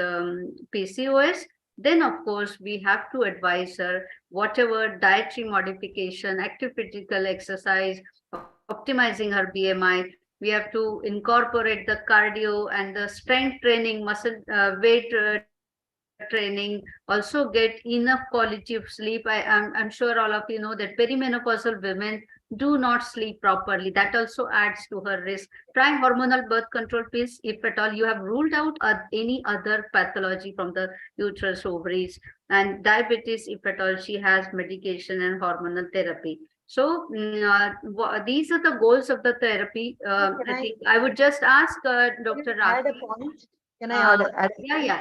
PCOS, then of course we have to advise her whatever dietary modification, active physical exercise, optimizing her BMI. We have to incorporate the cardio and the strength training, muscle weight training, also get enough quality of sleep. I'm sure all of you know that perimenopausal women do not sleep properly. That also adds to her risk. Try hormonal birth control pills if at all you have ruled out any other pathology from the uterus, ovaries, and diabetes if at all she has medication and hormonal therapy. So these are the goals of the therapy. I would just ask Dr. Add a Rathi. point. Can I add?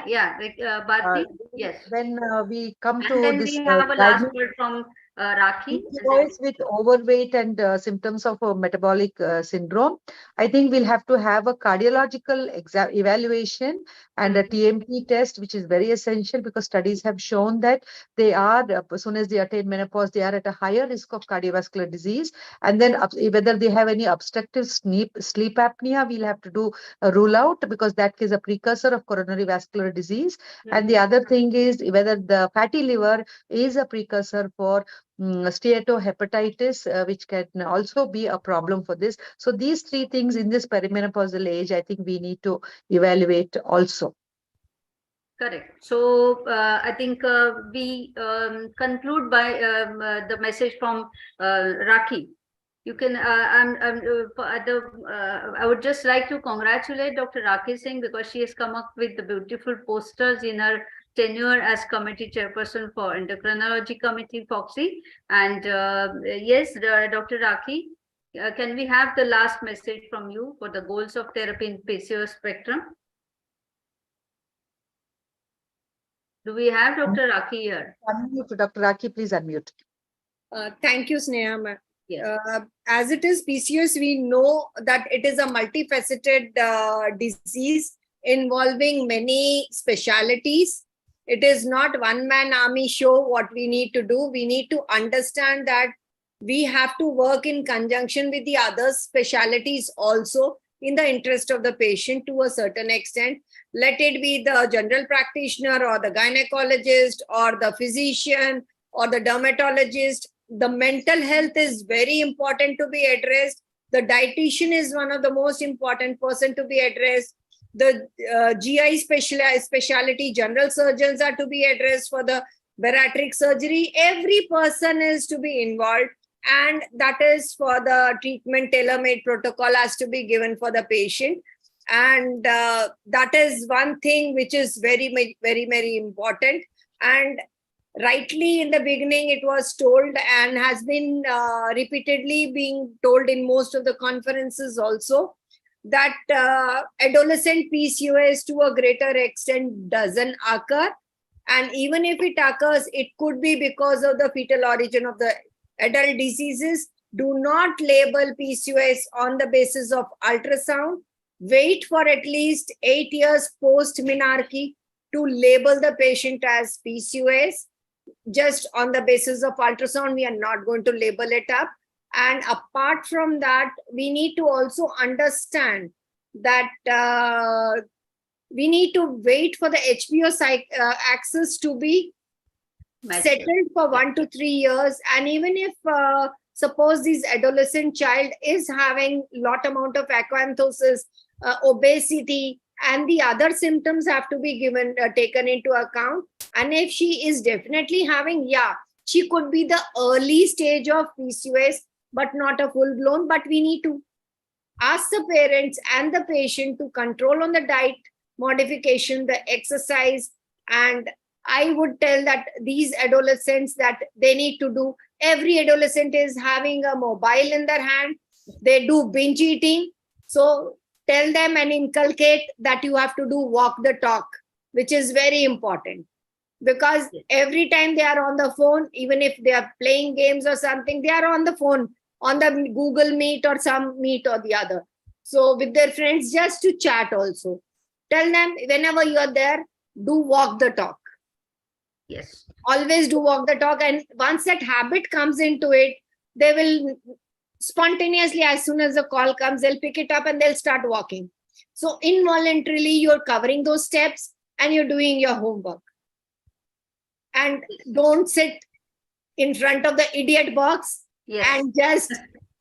Yeah. Like, Bharti, yes. When we come And to then this we have a last diagnosis, word from Rakhi. PCOS with overweight and symptoms of a metabolic syndrome, I think we'll have to have a cardiological evaluation and a TMP test, which is very essential because studies have shown that they are, as soon as they attain menopause, they are at a higher risk of cardiovascular disease. And then whether they have any obstructive sleep apnea, we'll have to do a rule out because that is a precursor of coronary vascular disease. And the other thing is whether the fatty liver is a precursor for steatohepatitis, which can also be a problem for this. So these three things in this perimenopausal age, I think we need to evaluate also. Correct. So I think we conclude by the message from Rakhi. You can, I would just like to congratulate Dr. Rakhi Singh because she has come up with the beautiful posters in her tenure as committee chairperson for endocrinology committee, FOXY. And yes, Dr. Rakhi, can we have the last message from you for the goals of therapy in PCOS spectrum? Do we have Dr. Rakhi here? Unmute, Dr. Rakhi, please unmute. Thank you, Sneha ma'am. As it is PCOS, we know that it is a multifaceted disease involving many specialities. It is not one-man army show what we need to do. We need to understand that we have to work in conjunction with the other specialities also in the interest of the patient to a certain extent. Let it be the general practitioner or the gynecologist or the physician or the dermatologist. The mental health is very important to be addressed. The dietitian is one of the most important person to be addressed. The GI specialty, general surgeons are to be addressed for the bariatric surgery. Every person is to be involved, and that is for the treatment tailor-made protocol has to be given for the patient. And that is one thing which is very, very, very important. And rightly in the beginning, it was told and has been repeatedly being told in most of the conferences also that adolescent PCOS to a greater extent doesn't occur. And even if it occurs, it could be because of the fetal origin of the adult diseases. Do not label PCOS on the basis of ultrasound. Wait for at least 8 years post-menarche to label the patient as PCOS. Just on the basis of ultrasound, we are not going to label it up. And apart from that, we need to also understand that we need to wait for the HBO axis to be settled for 1 to 3 years. And even if suppose this adolescent child is having lot amount of acanthosis, obesity, and the other symptoms have to be taken into account. And if she is definitely having, she could be the early stage of PCOS, but not a full blown. But we need to ask the parents and the patient to control on the diet modification, the exercise. And I would tell that these adolescents that they need to do, every adolescent is having a mobile in their hand. They do binge eating. So tell them and inculcate that you have to do walk the talk, which is very important. Because every time they are on the phone, even if they are playing games or something, they are on the phone, on the Google Meet or some Meet or the other. So with their friends, just to chat also. Tell them whenever you are there, do walk the talk. Yes. Always do walk the talk. And once that habit comes into it, they will spontaneously, as soon as the call comes, they'll pick it up and they'll start walking. So involuntarily, you're covering those steps and you're doing your homework. And don't sit in front of the idiot box and just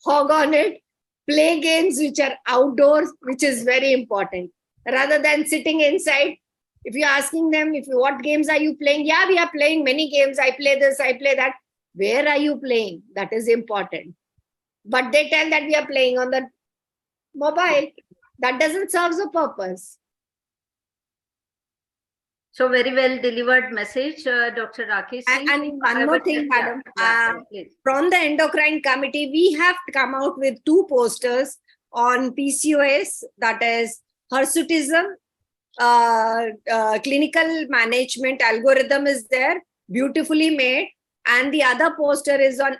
hog on it. Play games which are outdoors, which is very important. Rather than sitting inside, if you're asking them, what games are you playing? Yeah, we are playing many games. I play this, I play that. Where are you playing? That is important. But they tell that we are playing on the mobile. That doesn't serve the purpose. So very well delivered message, Dr. Rakhi Singh. And one more thing, madam. From the endocrine committee, we have come out with 2 posters on PCOS, that is hirsutism, clinical management algorithm is there, beautifully made. And the other poster is on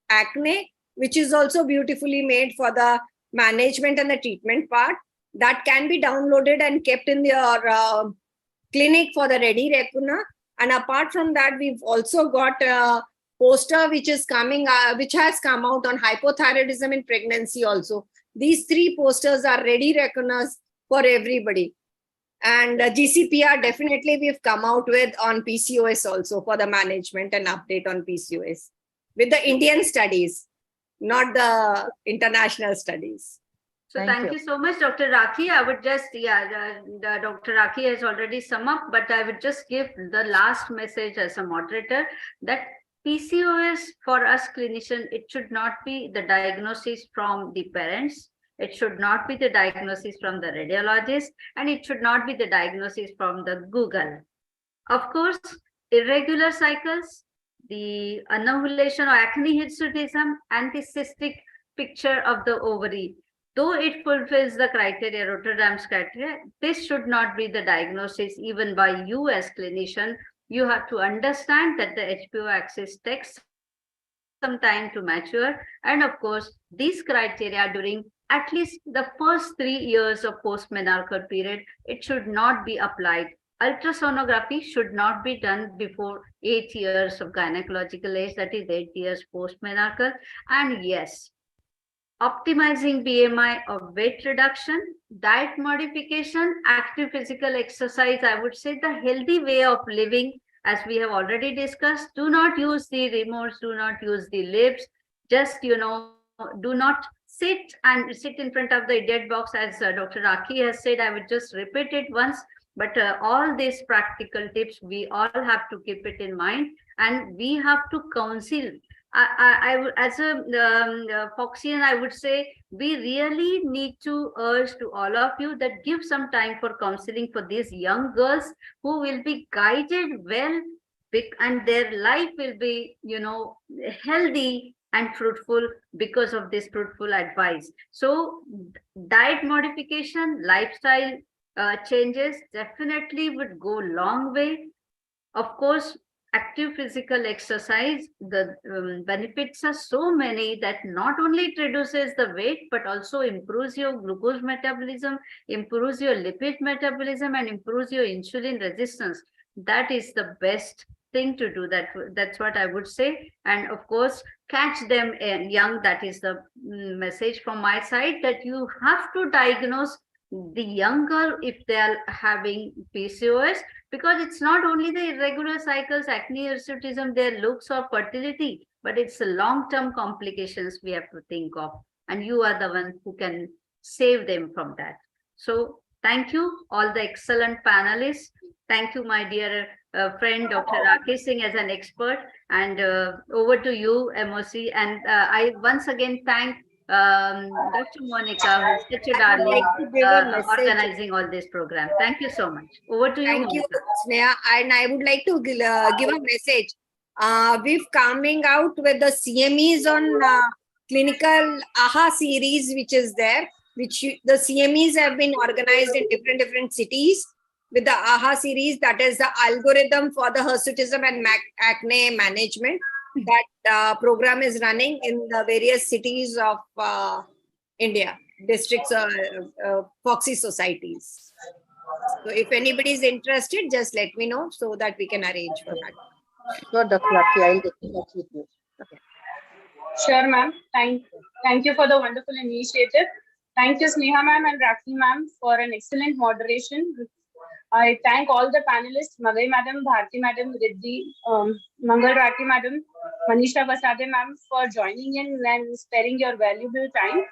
acne, which is also beautifully made for the management and the treatment part. That can be downloaded and kept in your clinic for the ready reckoner. And apart from that, we've also got a poster which is coming, which has come out on hypothyroidism in pregnancy also. These 3 posters are ready reckoners for everybody. And GCPR definitely we've come out with on PCOS also for the management and update on PCOS with the Indian studies, not the international studies. So thank you so much, Dr. Rakhi. I would just, Dr. Rakhi has already summed up, but I would just give the last message as a moderator that PCOS for us clinician, it should not be the diagnosis from the parents. It should not be the diagnosis from the radiologist, and it should not be the diagnosis from the Google. Of course, irregular cycles, the anovulation or acne hirsutism, and the cystic picture of the ovary, though it fulfills the criteria, Rotterdam's criteria, this should not be the diagnosis even by you as clinician. You have to understand that the HPO axis takes some time to mature. And of course, these criteria during at least the first 3 years of postmenarchal period, it should not be applied. Ultrasonography should not be done before 8 years of gynecological age, that is 8 years postmenarchal. And yes, optimizing BMI or weight reduction, diet modification, active physical exercise, I would say the healthy way of living, as we have already discussed. Do not use the remotes, do not use the lips, just, do not sit in front of the idiot box, as Dr. Rakhi has said. I would just repeat it once, but all these practical tips, we all have to keep it in mind, and we have to counsel. As a Foxian, I would say we really need to urge to all of you that give some time for counseling for these young girls who will be guided well, and their life will be, healthy and fruitful because of this fruitful advice. So diet modification, lifestyle changes definitely would go a long way. Of course, active physical exercise, the benefits are so many that not only it reduces the weight, but also improves your glucose metabolism, improves your lipid metabolism, and improves your insulin resistance. That is the best thing to do. That's what I would say. And of course, catch them young. That is the message from my side, that you have to diagnose the young girl if they are having PCOS, because it's not only the irregular cycles, acne, hirsutism, their looks or fertility, but it's the long-term complications we have to think of. And you are the one who can save them from that. So thank you, all the excellent panelists. Thank you, my dear friend, Dr. Rakesh Singh, as an expert. And over to you, MOC. And I once again thank Dr. Monica, who's such a darling, organizing all this program. Thank you so much. Over to you, Thank you, Monica. Sneha. And I would like to give a message. We've coming out with the CMEs on clinical AHA series, which is there, which the CMEs have been organized in different cities with the AHA series. That is the algorithm for the hirsutism and acne management. That program is running in the various cities of India, districts, Foxy societies. So if anybody is interested, just let me know so that we can arrange for that. Sure, Dr. Lucky, I'll get in touch with you. Okay. Sure, ma'am. Thank you for the wonderful initiative. Thank you, Sneha ma'am and Rakhi ma'am, for an excellent moderation. I thank all the panelists, Magai madam, Bharti madam, Riddhi, Mangal Rathi madam, Manisha Vasade ma'am, for joining in and sparing your valuable time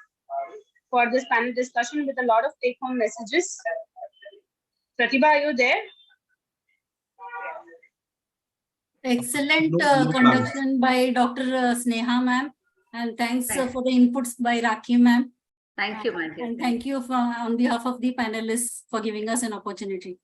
for this panel discussion with a lot of take-home messages. Pratibha, are you there? Excellent conduction by Dr. Sneha ma'am, and thanks for the inputs by Rakhi ma'am. Thank you, my dear. And thank you on behalf of the panelists for giving us an opportunity.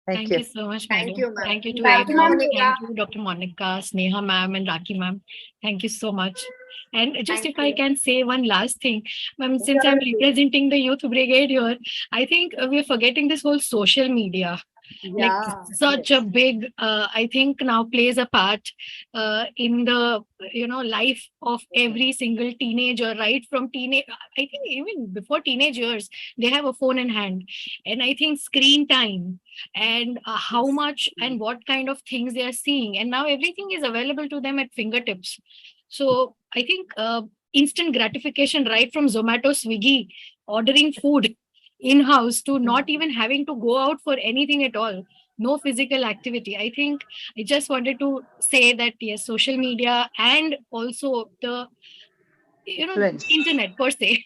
Thank you so much, madam. Thank you, ma'am. Thank you to Thank you, everyone. Monica. Thank you, Dr. Monica, Sneha ma'am, and Rakhi ma'am. Thank you so much. And just if I can say one last thing, ma'am, since I'm representing the youth brigade here, I think we're forgetting this whole social media. Like such a big, I think now plays a part in the life of every single teenager, right from teenage. I think even before teenage years, they have a phone in hand, and I think screen time and how much and what kind of things they are seeing, and now everything is available to them at fingertips. So I think instant gratification, right from Zomato, Swiggy, ordering food in-house to not even having to go out for anything at all, no physical activity. I think I just wanted to say that yes, social media and also the internet per se.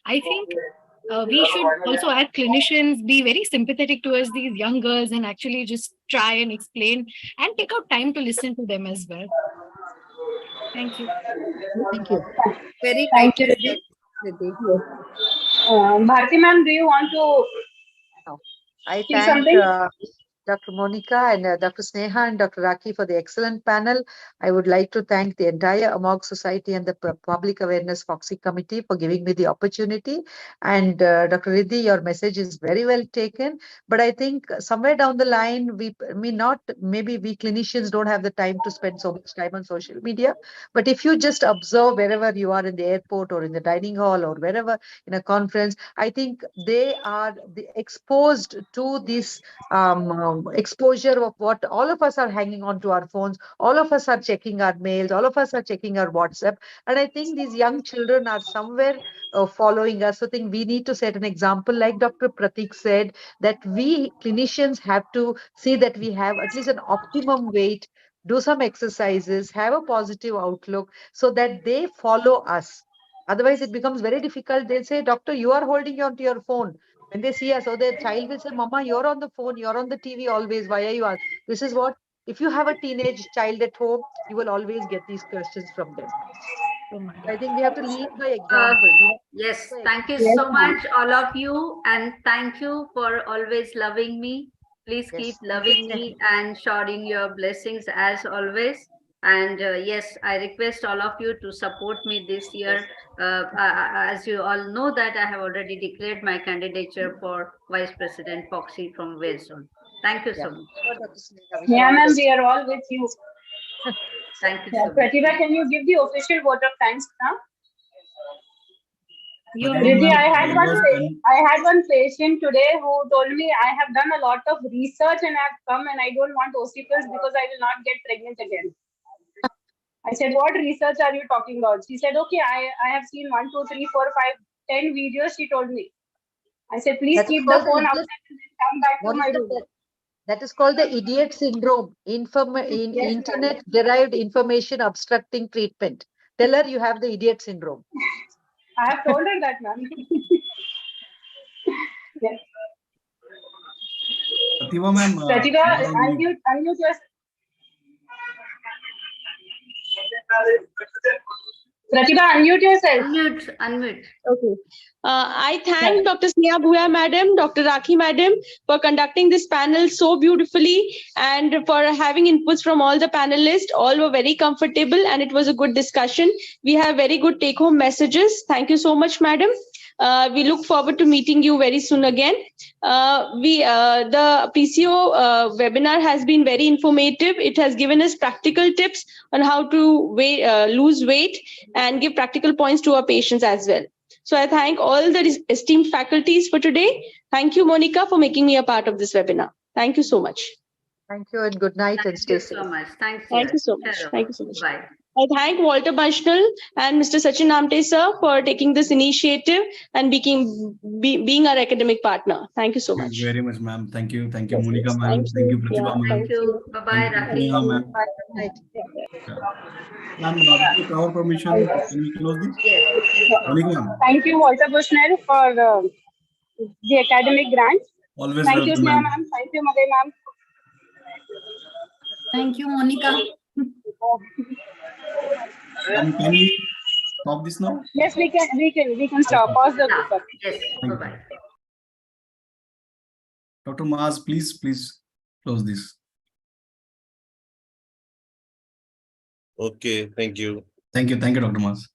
I think we should also, as clinicians, be very sympathetic towards these young girls and actually just try and explain and take out time to listen to them as well. Thank you. Thank you. Very Thank you, rightly Riddhi. said, Riddhi. Bharti ma'am, do you want to I say thank something? Dr. Monica and Dr. Sneha and Dr. Rakhi for the excellent panel. I would like to thank the entire AMOG Society and the Public Awareness Foxy Committee for giving me the opportunity. And Dr. Riddhi, your message is very well taken. But I think somewhere down the line, maybe we clinicians don't have the time to spend so much time on social media. But if you just observe wherever you are in the airport or in the dining hall or wherever in a conference, I think they are exposed to this exposure of what all of us are hanging on to our phones, all of us are checking our mails, all of us are checking our WhatsApp, and I think these young children are somewhere following us. So I think we need to set an example, like Dr. Pratik said, that we clinicians have to see that we have at least an optimum weight, do some exercises, have a positive outlook so that they follow us. Otherwise, it becomes very difficult. They'll say, doctor, you are holding on to your phone. When they see us, or their child will say, Mama, you're on the phone, you're on the TV always. Why are you on? This is what, if you have a teenage child at home, you will always get these questions from them. I think we have to lead by example. Yes, thank you so much, all of you. And thank you for always loving me. Please keep loving me and showering your blessings as always. And yes, I request all of you to support me this year. As you all know that I have already declared my candidature for Vice President Foxy from Wales Zone. Thank you so much. Yeah, ma'am, we are all with you. Thank you so much. Pratibha, can you give the official vote of thanks now? Riddhi, I had one patient today who told me I have done a lot of research and I've come and I don't want OC pills because I will not get pregnant again. I said, what research are you talking about? She said, okay, I have seen 1, 2, 3, 4, 5, 10 videos. She told me. I said, please That's keep the called phone the outside and then come back to What my is room. that is called the idiot syndrome, Yes, internet derived information obstructing treatment. Tell her you have the idiot syndrome. I have told her that, ma'am. Yes. Pratibha ma'am. Pratibha, unmute yourself. Pratibha, unmute yourself. Unmute. Okay. I thank Dr. Sneha Bhuya madam, Dr. Rakhi madam for conducting this panel so beautifully and for having inputs from all the panelists. All were very comfortable and it was a good discussion. We have very good take-home messages. Thank you so much, madam. We look forward to meeting you very soon again. The PCO webinar has been very informative. It has given us practical tips on how to lose weight and give practical points to our patients as well. So I thank all the esteemed faculties for today. Thank you, Monica, for making me a part of this webinar. Thank you so much. Thank you and good night and stay safe. So much. Thanks. Thank you so much. Thank you so much. Bye. I thank Walter Bushnell and Mr. Sachin Namte sir for taking this initiative and being our academic partner. Thank you so Thank much. you very much, ma'am. Thank you. Thank you, Yes, Monica yes. ma'am. Thank you, Pratibha Yeah, ma'am. thank you. Bye-bye, Thank you, Rakhi. ma'am. Bye, good night. Ma'am, with our permission, can we close this? Monica ma'am. Thank you, Walter Bushnell, for the academic grant. Always Thank you, welcome, Sneha ma'am. ma'am. Thank you, Madhe ma'am. Thank you, Monica. Can we stop this now? Yes, we can stop. Pause the recording. Yes. Thank Bye-bye. you. Dr. Maz, please close this. Okay, thank you. Thank you, Dr. Maz.